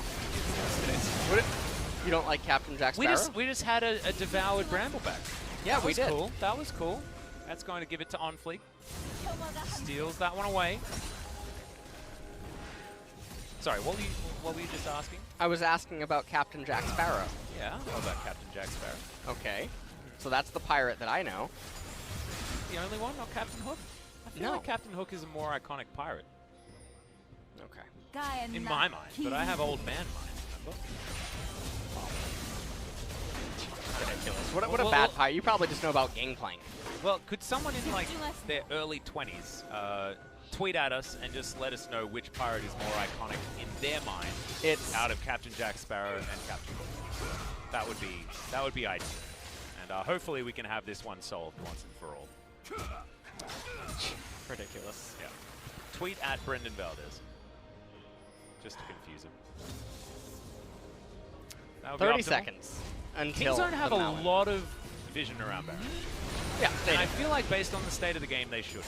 You don't like Captain Jack Sparrow? We just had a devoured Brambleback. Yeah, we did. Cool. That was cool. That's going to give it to OnFleek. Steals that one away. Sorry, what were you just asking? I was asking about Captain Jack Sparrow. Yeah, I know about Captain Jack Sparrow. Okay. So that's the pirate that I know. The only one, not Captain Hook? I feel like Captain Hook is a more iconic pirate. Okay. In my mind, but I have old man mind, remember? Ridiculous. What a bad pirate. You probably just know about Gangplank. Well, could someone in like their early 20s tweet at us and just let us know which pirate is more iconic in their mind? It's out of Captain Jack Sparrow and Captain Hook. That would be ideal. And hopefully we can have this one solved once and for all. Ridiculous. Yeah. Tweet at Brendan Valdez. Just to confuse him. 30 seconds until Kingzone have a lot of vision around Baron. Yeah, and I feel like based on the state of the game, they should.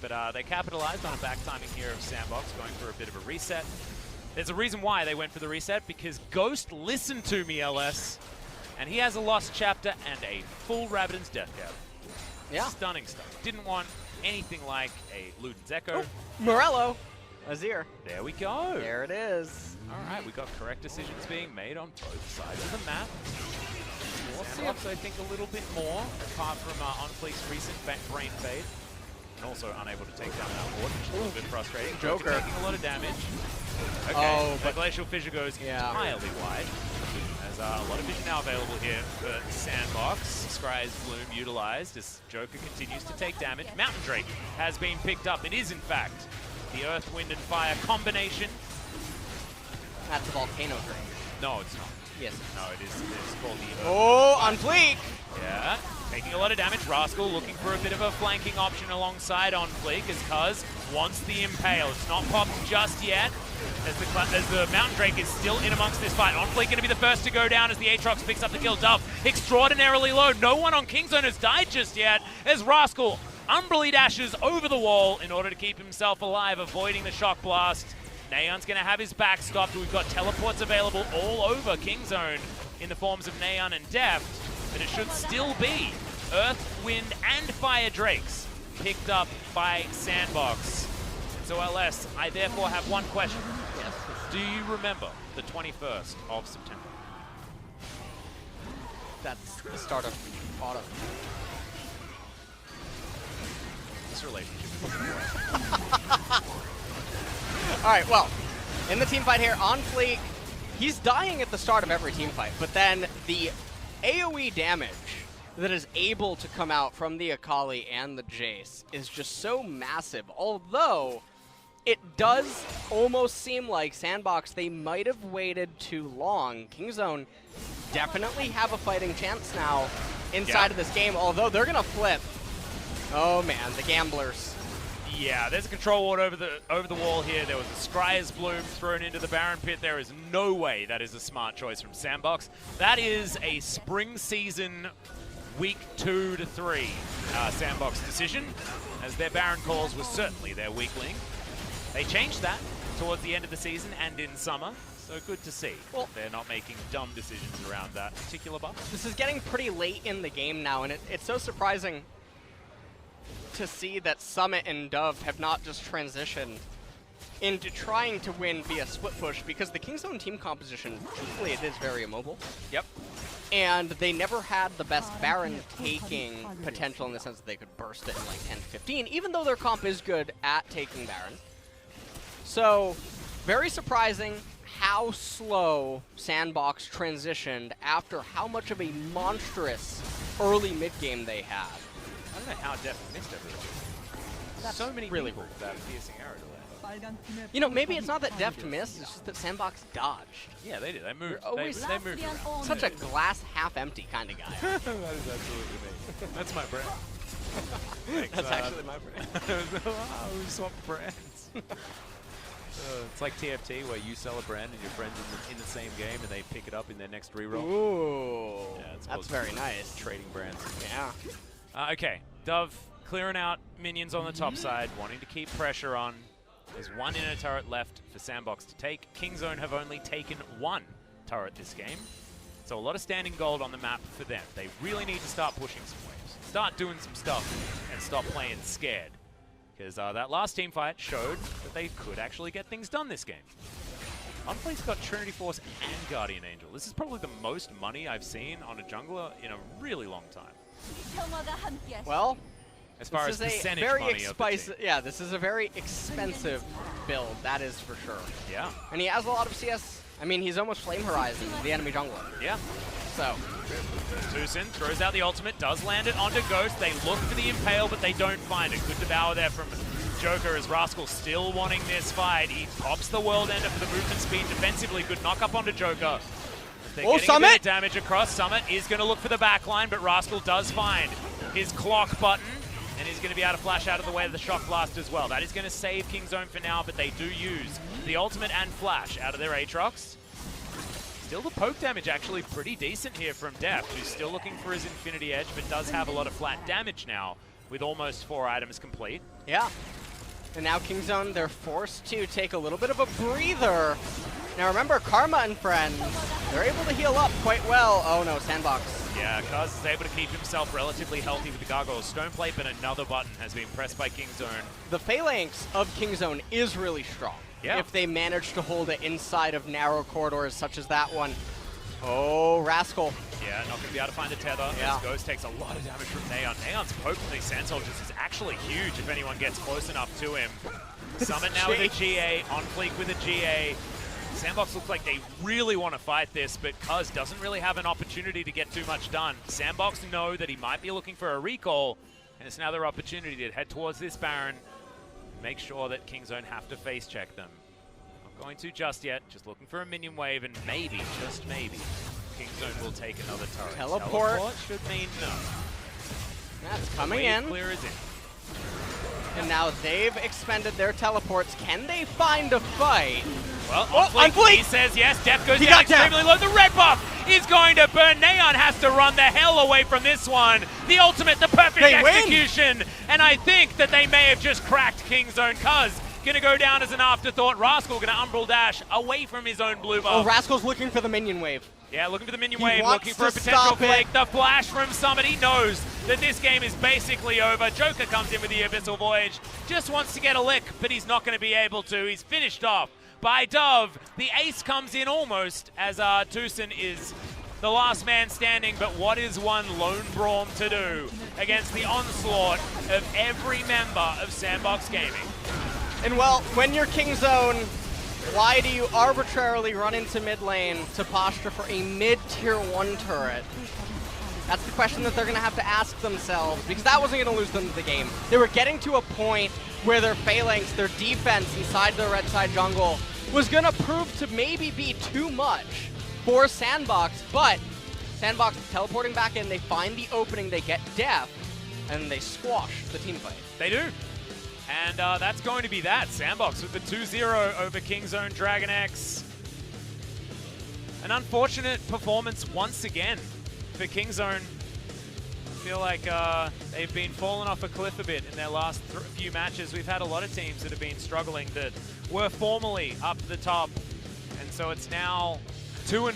But they capitalized on a back timing here of SANDBOX, going for a bit of a reset. There's a reason why they went for the reset, because Ghost listened to me, LS, and he has a Lost Chapter and a full Rabbidan's Death Cap. Yeah. Stunning stuff. Didn't want anything like a Luden's Echo. Oh, Morello. Azir. There we go. There it is. All right, we got correct decisions being made on both sides of the map. SANDBOX, I think, a little bit more, apart from OnFleek's recent brain fade. And also unable to take down that ward, which is a little bit frustrating. Joker. Taking a lot of damage. Okay, Oh, but Glacial Fissure goes entirely wide. There's a lot of vision now available here for SANDBOX. Scry's Bloom utilized as Joker continues to take damage. Mountain Drake has been picked up. It is, in fact, the Earth, Wind, and Fire combination. That's a Volcano Drake. No, it's not. Yes. No, it is. It's called the Earth. Oh, OnFleek! Yeah, taking a lot of damage. Rascal looking for a bit of a flanking option alongside OnFleek as Cuzz wants the Impale. It's not popped just yet as the Mountain Drake is still in amongst this fight. OnFleek going to be the first to go down as the Aatrox picks up the kill. Dove extraordinarily low. No one on Kingzone has died just yet as Rascal umbrally dashes over the wall in order to keep himself alive, avoiding the shock blast. Naehyun's going to have his back stopped. We've got teleports available all over Kingzone in the forms of Naehyun and Deft, but it should still be Earth, Wind, and Fire Drakes picked up by SANDBOX. So LS, I therefore have one question. Yes. Do you remember the 21st of September? That's the start of autumn. This relationship. All right, well, in the team fight here, OnFleek, he's dying at the start of every team fight, but then the AoE damage that is able to come out from the Akali and the Jace is just so massive, although it does almost seem like SANDBOX, they might have waited too long. Kingzone definitely have a fighting chance now inside of this game, although they're going to flip. Oh man, the gamblers. Yeah, there's a control ward over the wall here. There was a Scry's Bloom thrown into the Baron Pit. There is no way that is a smart choice from SANDBOX. That is a spring season week 2 to 3 SANDBOX decision, as their Baron calls was certainly their weak link. They changed that towards the end of the season and in summer, so good to see. Well, they're not making dumb decisions around that particular buff. This is getting pretty late in the game now, and it's so surprising to see that Summit and Dove have not just transitioned into trying to win via split push, because the Kingzone team composition, truthfully, it is very immobile. Yep. And they never had the best Baron taking potential in the sense that they could burst it in like 10-15, even though their comp is good at taking Baron. So, very surprising how slow SANDBOX transitioned after how much of a monstrous early mid-game they had. I don't know how Deft missed everything. That's so many really people with that piercing arrow delay. You know, maybe it's not that Deft missed, it's just that SANDBOX dodged. Yeah, they did. They moved. They moved. Such a glass half-empty kind of guy. That is absolutely me. That's my brand. Thanks, That's actually my brand. We swapped brands. It's like TFT, where you sell a brand and your friends in the same game and they pick it up in their next reroll. Ooh, yeah, that's very nice. Trading brands. Yeah. Okay, Dove clearing out minions on the top side, wanting to keep pressure on. There's one inner turret left for SANDBOX to take. Kingzone have only taken one turret this game. So a lot of standing gold on the map for them. They really need to start pushing some waves, start doing some stuff, and stop playing scared. Because that last team fight showed that they could actually get things done this game. OnFleek's got Trinity Force and Guardian Angel. This is probably the most money I've seen on a jungler in a really long time. Well, as far as percentage money of the team. Yeah, this is a very expensive build, that is for sure. Yeah. And he has a lot of CS. I mean, he's almost Flame Horizon, the enemy jungler. Yeah. So. TusiN throws out the ultimate, does land it onto Ghost. They look for the Impale, but they don't find it. Good devour there from Joker as Rascal still wanting this fight. He pops the World Ender for the movement speed defensively. Good knock up onto Joker. They're getting a bit of damage across. Summit is going to look for the backline, but Rascal does find his clock button, and he's going to be able to flash out of the way of the shock blast as well. That is going to save Kingzone for now, but they do use the ultimate and flash out of their Aatrox. Still the poke damage actually pretty decent here from Deft, who's still looking for his Infinity Edge, but does have a lot of flat damage now with almost 4 items complete. Yeah. And now Kingzone, they're forced to take a little bit of a breather. Now remember, Karma and friends, they're able to heal up quite well. Oh no, SANDBOX. Yeah, Cuzz is able to keep himself relatively healthy with the gargoyle stone plate, but another button has been pressed by KingZone. The phalanx of KingZone is really strong. Yeah. If they manage to hold it inside of narrow corridors such as that one. Oh, Rascal. Yeah, not going to be able to find the tether. Yeah. As Ghost takes a lot of damage from Naehyun. Naehyun's poke from these Sand Soldiers is actually huge if anyone gets close enough to him. Summon now with a GA, OnFleek with a GA. SANDBOX looks like they really want to fight this, but Cuzz doesn't really have an opportunity to get too much done. SANDBOX know that he might be looking for a recall, and it's now their opportunity to head towards this Baron. Make sure that KingZone have to face check them. Not going to just yet, just looking for a minion wave, and maybe, just maybe, KingZone will take another turret. Teleport should mean no. That's coming Wave in. clear is in. And now they've expended their teleports. Can they find a fight? Well, OnFleek! He says yes. Deft goes He down got extremely low. The red buff is going to burn. Naehyun has to run the hell away from this one. The ultimate, the perfect They win. execution. And I think that they may have just cracked KingZone. Cuzz gonna go down as an afterthought. Rascal gonna umbral dash away from his own blue buff. Oh, Rascal's looking for the minion wave. Yeah, looking for the minion He wave, wants looking for a to potential stop it. flick. The flash from Summit. He knows that this game is basically over. Joker comes in with the Abyssal Voyage. Just wants to get a lick, but he's not going to be able to. He's finished off by Dove. The ace comes in almost as TusiN is the last man standing. But what is one lone Braum to do against the onslaught of every member of SANDBOX Gaming? And well, when you're KingZone, why do you arbitrarily run into mid lane to posture for a mid-tier 1 turret? That's the question that they're going to have to ask themselves, because that wasn't going to lose them the game. They were getting to a point where their phalanx, their defense inside the red side jungle, was going to prove to maybe be too much for SANDBOX, but SANDBOX teleporting back in, they find the opening, they get Deft, and they squash the team fight. They do. And that's going to be that. SANDBOX with the 2-0 over KingZone Dragon X. An unfortunate performance once again for KingZone. I feel like they've been falling off a cliff a bit in their last few matches. We've had a lot of teams that have been struggling that were formerly up the top. And so it's now 2-4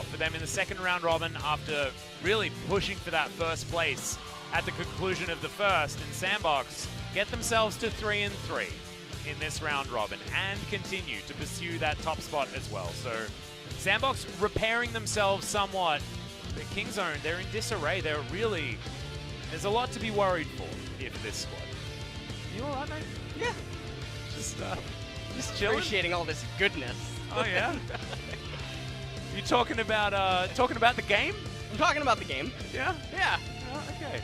for them in the second round robin after really pushing for that first place at the conclusion of the first. And SANDBOX get themselves to 3-3 in this round robin and continue to pursue that top spot as well. So SANDBOX repairing themselves somewhat. But KingZone, they're in disarray. They're really, there's a lot to be worried for here for this squad. You all right, mate? Yeah. Just chilling. Appreciating all this goodness. Oh yeah. You talking about the game? I'm talking about the game. Yeah. Yeah. Oh, okay.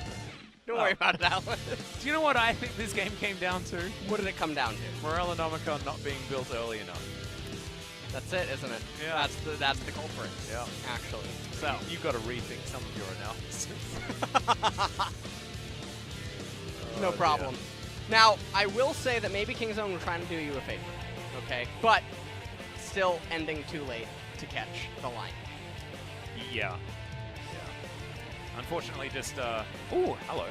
Don't worry about it, Alan. Do you know what I think this game came down to? What did it come down to? Morellonomicon not being built early enough. That's it, isn't it? Yeah. That's the culprit. Yeah. Actually. So You've got to rethink some of your analysis. no problem. Now, I will say that maybe KingZone were trying to do you a favor, okay? But still ending too late to catch the line. Yeah. Unfortunately, just, ooh, hello.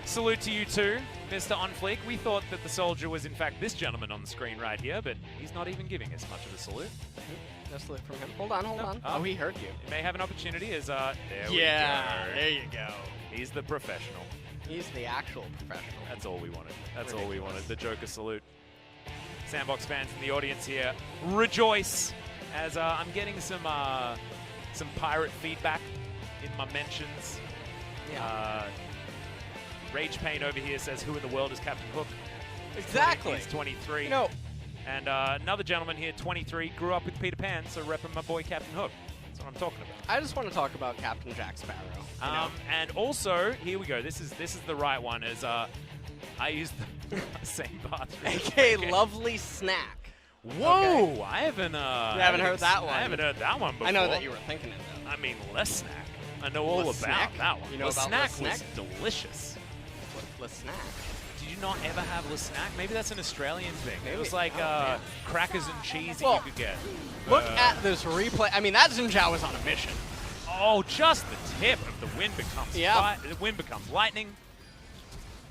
Salute to you too, Mr. OnFleek. We thought that the soldier was in fact this gentleman on the screen right here, but he's not even giving us much of a salute. No salute from him. Hold on. Oh, he heard you. He may have an opportunity as, there we go. There you go. He's the professional. He's the actual professional. That's all we wanted. That's all we wanted. The Joker salute. SANDBOX fans in the audience here, rejoice as I'm getting some pirate feedback in my mentions. Yeah. Rage Pain over here says, "Who in the world is Captain Hook?" Exactly. He's 23. You know, and another gentleman here, 23, grew up with Peter Pan, so repping my boy Captain Hook. That's what I'm talking about. I just want to talk about Captain Jack Sparrow. You know? And also, here we go. This is the right one. As I used the same bathroom. AKA Lovely Snack. Whoa! Okay. I haven't. You haven't heard that one. I haven't heard that one before. I know that you were thinking it though. I mean, Le Snack. I know all about Snack? that one. You know Le about Snack Le was Snack? delicious. Le Snack. Did you not ever have Le Snack? Maybe that's an Australian thing. Maybe. It was like man. crackers and cheese Well, that you could get. Look at this replay. I mean, that Xinjiao was on a mission. Oh, just the tip of the wind becomes the wind becomes lightning.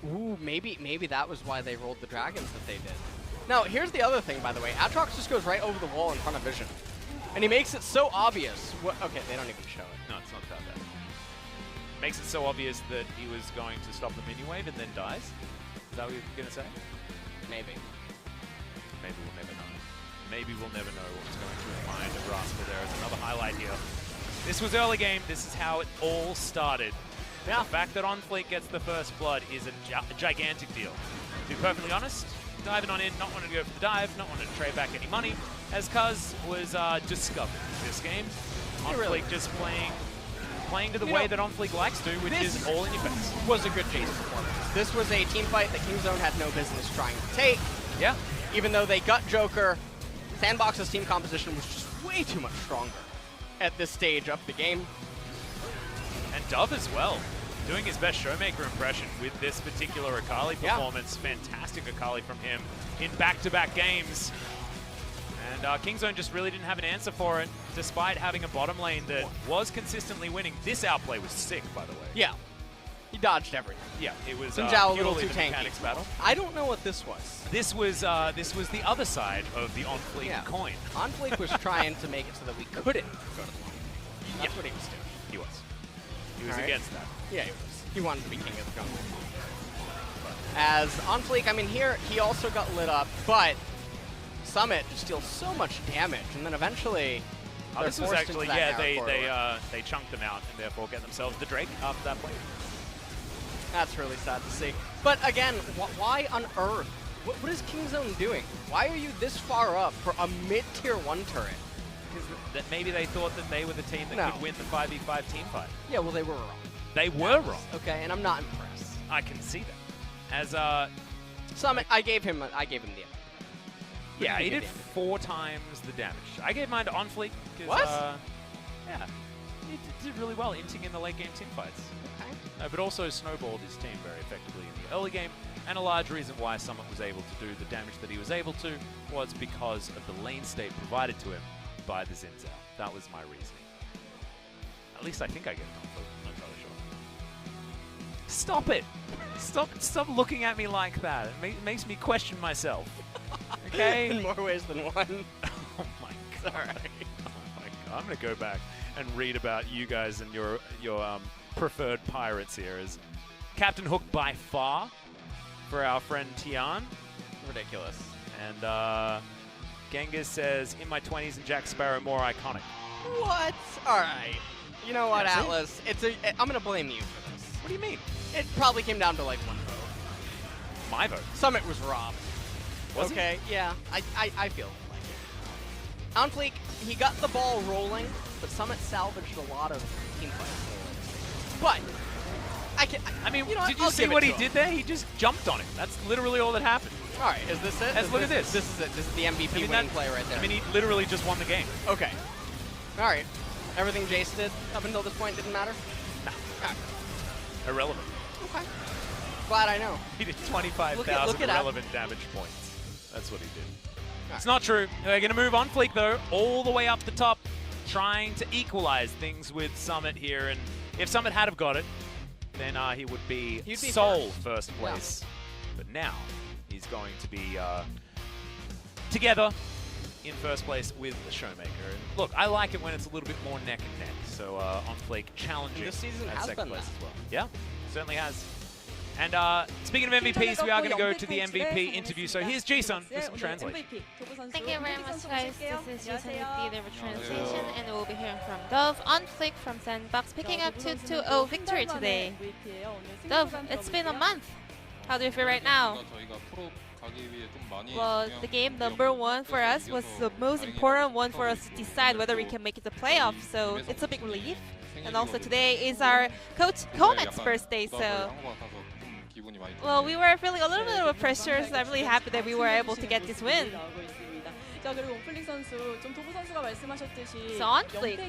Ooh, maybe that was why they rolled the dragons that they did. Now, here's the other thing, by the way. Atrox just goes right over the wall in front of Vision. And he makes it so obvious. Okay, they don't even show it. No, it's not that bad. Makes it so obvious that he was going to stop the mini wave and then dies. Is that what you're going to say? Maybe. Maybe we'll never know. Maybe we'll never know what's going to find a Rascal there. As another highlight here. This was early game. This is how it all started. Yeah. The fact that OnFleek gets the first blood is a gigantic deal. To be perfectly honest, diving on in, not wanting to go for the dive, not wanting to trade back any money, as Cuzz was discovered this game. OnFleek just playing to the way that OnFleek likes to, which is all in your face. Was a good Jace performance. This was a team fight that Kingzone had no business trying to take. Yeah. Even though they got Joker, SANDBOX's team composition was just way too much stronger at this stage of the game. And Dove as well, doing his best Showmaker impression with this particular Akali performance. Fantastic Akali from him in back-to-back games. And Kingzone just really didn't have an answer for it, despite having a bottom lane that was consistently winning. This outplay was sick, by the way. Yeah. He dodged everything. Yeah, it was Xin Zhao a little purely too the tanky. mechanics battle. I don't know what this was. This was the other side of the OnFleek coin. OnFleek was trying to make it so that we couldn't go to the lane. That's what he was doing. He was. He was against that. Yeah, he was. He wanted to be king of the jungle. As OnFleek, I mean, here he also got lit up, but Summit just deals so much damage, and then eventually this was actually, yeah, they chunked them out and therefore get themselves the Drake after that play. That's really sad to see. But again, why on earth? What is Kingzone doing? Why are you this far up for a mid-tier 1 turret? That maybe they thought that they were the team that could win the 5v5 team fight. Yeah, well, they were wrong. They were wrong. Okay, and I'm not impressed. I can see that. As Summit, I gave him the yeah, he did 4 times the damage. I gave mine to OnFleek because yeah, he did really well inting in the late game team fights. Okay. But also snowballed his team very effectively in the early game. And a large reason why Summit was able to do the damage that he was able to was because of the lane state provided to him by the Xin Zhao. That was my reasoning. At least I think I get it on foot. I'm not entirely sure. Stop it! Stop looking at me like that. It makes me question myself. Okay? In more ways than one. Oh my god. Oh my god. I'm gonna go back and read about you guys and your preferred pirates here as Captain Hook by far for our friend Tian. Ridiculous. And Genghis says, in my 20s and Jack Sparrow more iconic. What? Alright. You know what, That's Atlas? I'm gonna blame you for this. What do you mean? It probably came down to like 1 vote. My vote? Summit was robbed. Was okay, yeah, I feel like it. OnFleek, he got the ball rolling, but Summit salvaged a lot of team fights. But I mean, you know, did you see what he did there? He just jumped on it. That's literally all that happened. All right, is this it? Look at this. This is it. This is the MVP winning play right there. I mean, he literally just won the game. Okay. All right. Everything Jace did up until this point didn't matter? No. Okay. Irrelevant. Okay. Glad I know. He did 25,000 irrelevant damage points. That's what he did. Right. It's not true. They're going to move OnFleek, though, all the way up the top, trying to equalize things with Summit here. And if Summit had have got it, then he would be sole first place. Yeah. But now he's going to be together in first place with the Showmaker. And look, I like it when it's a little bit more neck and neck. So OnFleek challenging this season at second place that. as well. Yeah, certainly has. And speaking of MVPs, we are going to go to the MVP interview. So here's Jason with some translation. Thank you very much, guys. This is Jason with the Endeavor Translation, and we'll be hearing from Dove, OnFleek from SANDBOX, picking up 2-2-0 victory today. Dove, it's been a month. How do you feel right now? Well, the game number 1 for us was the most important one for us to decide whether we can make it to playoffs, so it's a big relief. And also today is our coach Comet's birthday, so well, we were feeling a little bit of pressure, so I'm really happy that we were able to get this win. So OnFleek,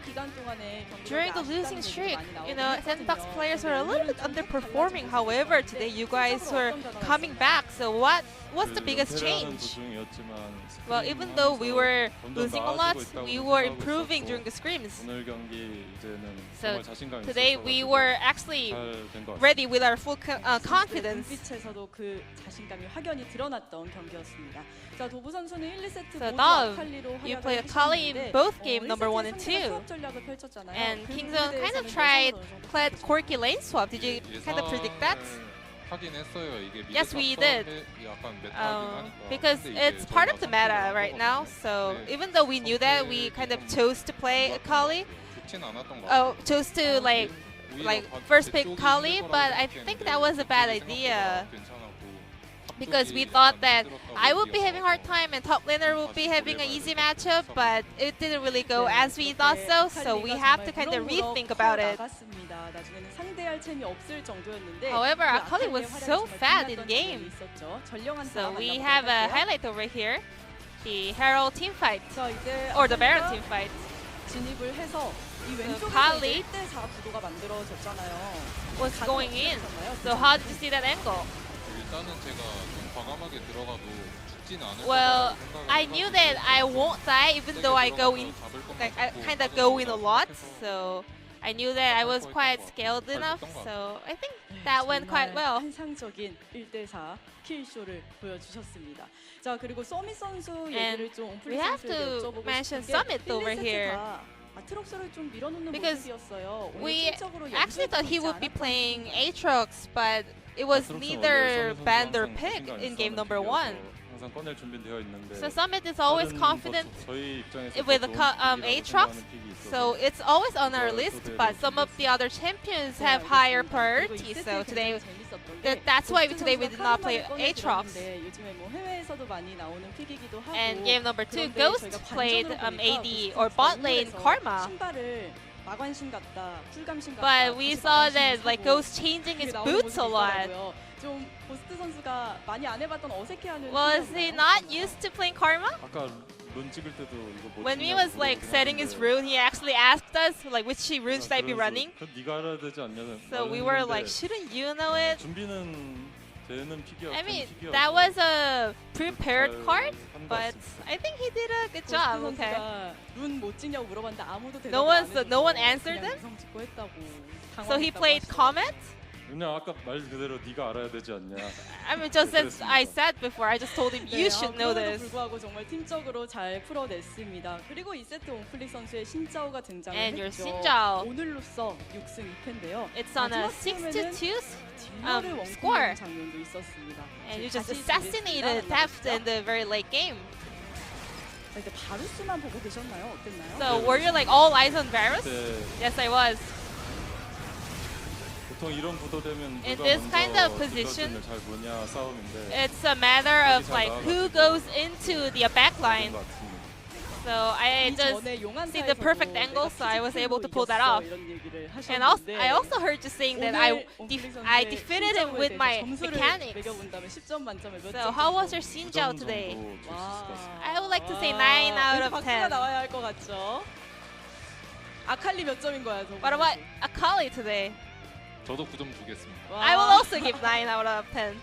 during the losing streak, you know, SANDBOX players were a little bit underperforming. However, today you guys were coming back. So what's the biggest change? Well, even though we were losing a lot, we were improving during the scrims. So today we were actually ready with our full confidence. So Dove, you played Akali in both game number 1 and 2. And Kingzone kind of tried played quirky lane swap. Did you kind of predict that? Yes, we did. Because it's part of the meta right now. So even though we knew that, we kind of chose to play Akali. Chose to like first pick Akali, but I think that was a bad idea. Because we thought that I would be having a hard time and top laner would be having an easy matchup, but it didn't really go as we thought so we have to kind of rethink about it. However, Akali was so fat in game. So we have a highlight over here, the Herald team fight, or the Baron team fight. So Kali was going in. So how did you see that angle? Well, I knew that I won't die even though I go in, like I kind of go in a lot. So I knew that I was quite scaled enough. So I think that went quite well. 환상적인 1대4 킬쇼를 보여주셨습니다. 자, 그리고 서밋 선수 얘기를 좀 we have to mention Summit over here. Because we actually thought he would be playing Aatrox, but it was neither banned or picked in game number 1. So Summit is always confident with Aatrox, so it's always on our list, but some of the other champions have higher priority, so today that's why today we did not play Aatrox. And game number 2, Ghost played AD or bot lane Karma. But we saw that like Ghost changing his boots a lot. Was he not used to playing Karma? When he was like setting his rune, he actually asked us like which rune should I be running. So we were like, shouldn't you know it? I mean, that was a prepared card, but I think he did a good job. Okay. No one answered him. So he played Comet. I mean, just as I said before, I just told him you should know this. And your Sinjao, it's on a 6-2 score. And you just assassinated Deft in the very late game. So were you like all eyes on Varus? Yes, I was. In this kind of position, it's a matter of like who goes into the back line. So I just see the perfect angle, so I was able to pull that off. And also, I also heard you saying that I defeated him with my mechanics. So how was your Sinjao today? I would like to say 9 out of 10. What about Akali today? 저도 9점 주겠습니다. I will also give 9 out of 10.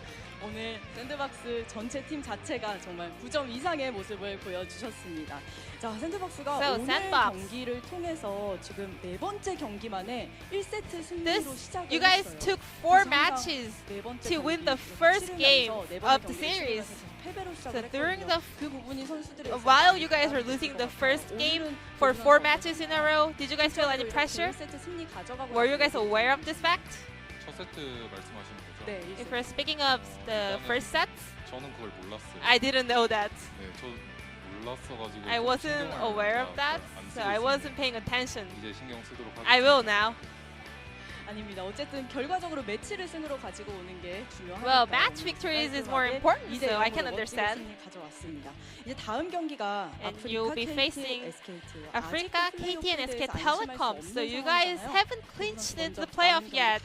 오늘 샌드박스 전체 팀 자체가 정말 9점 이상의 모습을 보여주셨습니다. 자, 샌드박스가 오늘 경기를 통해서 지금 4번째 경기만에 1세트 승리로 시작을 You guys took 4 matches to win the first game of the series. So during the while you guys were losing the first game for 4 matches in a row, did you guys feel any pressure? Were you guys aware of this fact? 첫 세트 말씀하시는 거죠? If we're speaking of the first sets, 저는 그걸 몰랐어요. I didn't know that. 네, 저 몰랐어가지고 I wasn't aware of that, so I wasn't paying attention. 이제 신경 쓰도록 하겠습니다. I will now. 아닙니다. 어쨌든 결과적으로 매치를 승으로 가지고 오는 게 중요합니다. Well, match victories is more important, so I can understand. 가져왔습니다. 이제 다음 경기가 And you'll be facing Africa, KT, and SK Telecom. So you guys haven't clinched into the playoff yet.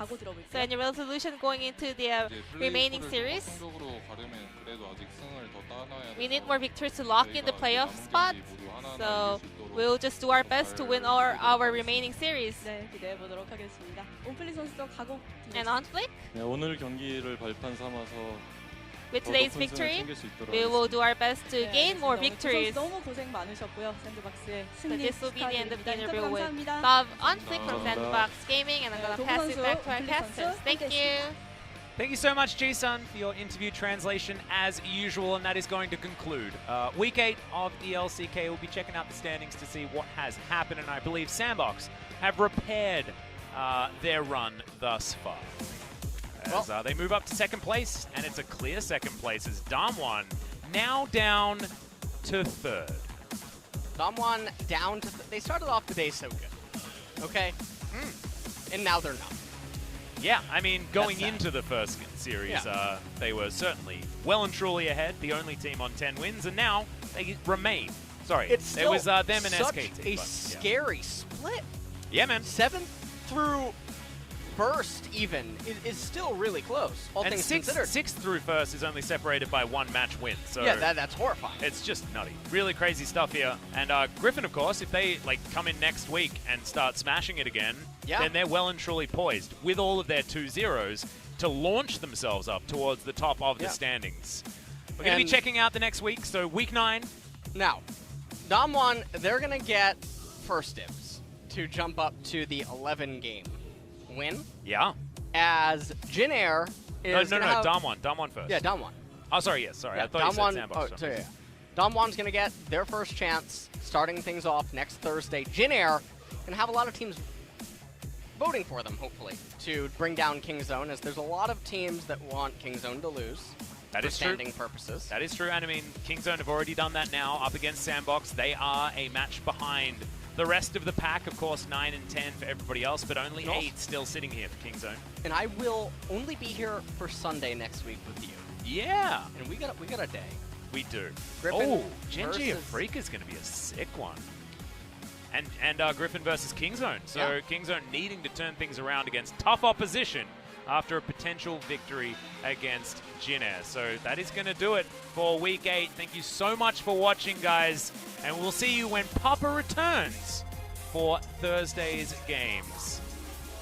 So any resolution going into the remaining series? We need more victories to lock in the playoff spot. So we'll just do our best to win our remaining series. 네, 기대해 보도록 하겠습니다. 온플릭 선수도 각오. And OnFleek? 네, 오늘 경기를 발판 삼아서 With today's victory, we will do our best to gain more victories. 너무 고생 많으셨고요. 샌드박스의 So 승리 this will be the end of the interview with 감사합니다. OnFleek from SANDBOX Gaming, and I'm gonna pass it back to our casters. Thank you. Thank you so much, Jason, for your interview translation as usual, and that is going to conclude Week 8 of the LCK. We'll be checking out the standings to see what has happened, and I believe SANDBOX have repaired their run thus far. As they move up to second place, and it's a clear second place as Damwon now down to third. Damwon down to they started off the day so good, okay? And now they're not. Yeah, I mean, going into the first series, they were certainly well and truly ahead, the only team on 10 wins, and now they remain. Sorry, it was them and SKT. A scary split. Yeah, man. 7th through first even is still really close, all things considered. 6th through first is only separated by 1 match win. So yeah, that's horrifying. It's just nutty. Really crazy stuff here. And Griffin, of course, if they come in next week and start smashing it again, then they're well and truly poised with all of their 2-0s to launch themselves up towards the top of the standings. We're going to be checking out the next week, so week 9. Now, Damwon, they're going to get first dibs to jump up to the 11-game win. Yeah. As Jin Air is No, Damwon first. Yeah, Damwon. Oh, sorry, yes, sorry. I thought you said SANDBOX. Sorry, yeah. Damwon's going to get their first chance starting things off next Thursday. Jin Air going to have a lot of teams voting for them, hopefully, to bring down Kingzone, as there's a lot of teams that want Kingzone to lose. That is standing purposes. That is true, and I mean, Kingzone have already done that now up against SANDBOX. They are a match behind the rest of the pack, of course, 9 and 10 for everybody else, but only 8 still sitting here for Kingzone. And I will only be here for Sunday next week with you. Yeah. And we got a day. We do. Griffin Genji of Freak is going to be a sick one. And Griffin versus Kingzone. So Kingzone needing to turn things around against tough opposition after a potential victory against Jin Air. So that is going to do it for Week 8. Thank you so much for watching, guys. And we'll see you when Papa returns for Thursday's games.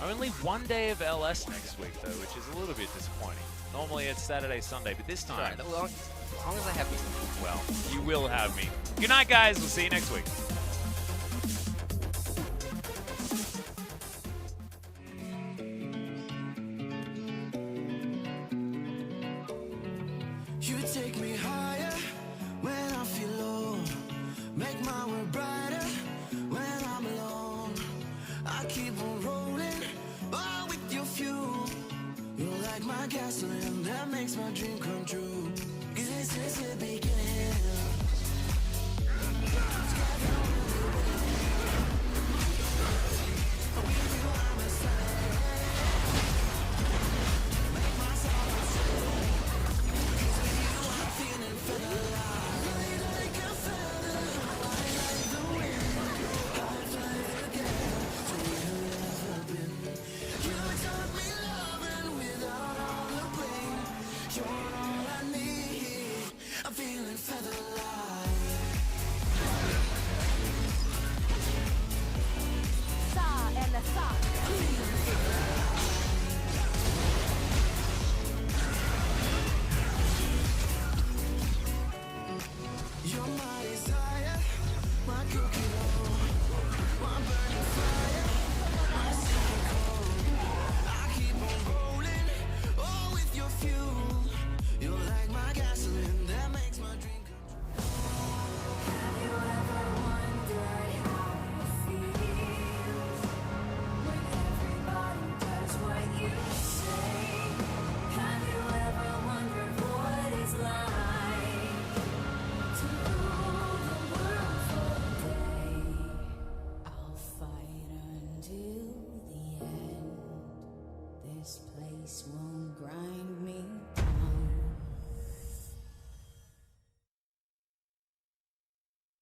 Only 1 day of LS next week, though, which is a little bit disappointing. Normally it's Saturday, Sunday, but this time... As long as I have you. Well, you will have me. Good night, guys. We'll see you next week. You take me higher when I feel low. Make my world brighter when I'm alone. I keep on rolling, all with your fuel. You're like my gasoline that makes my dream come true. This is the beginning. This place won't grind.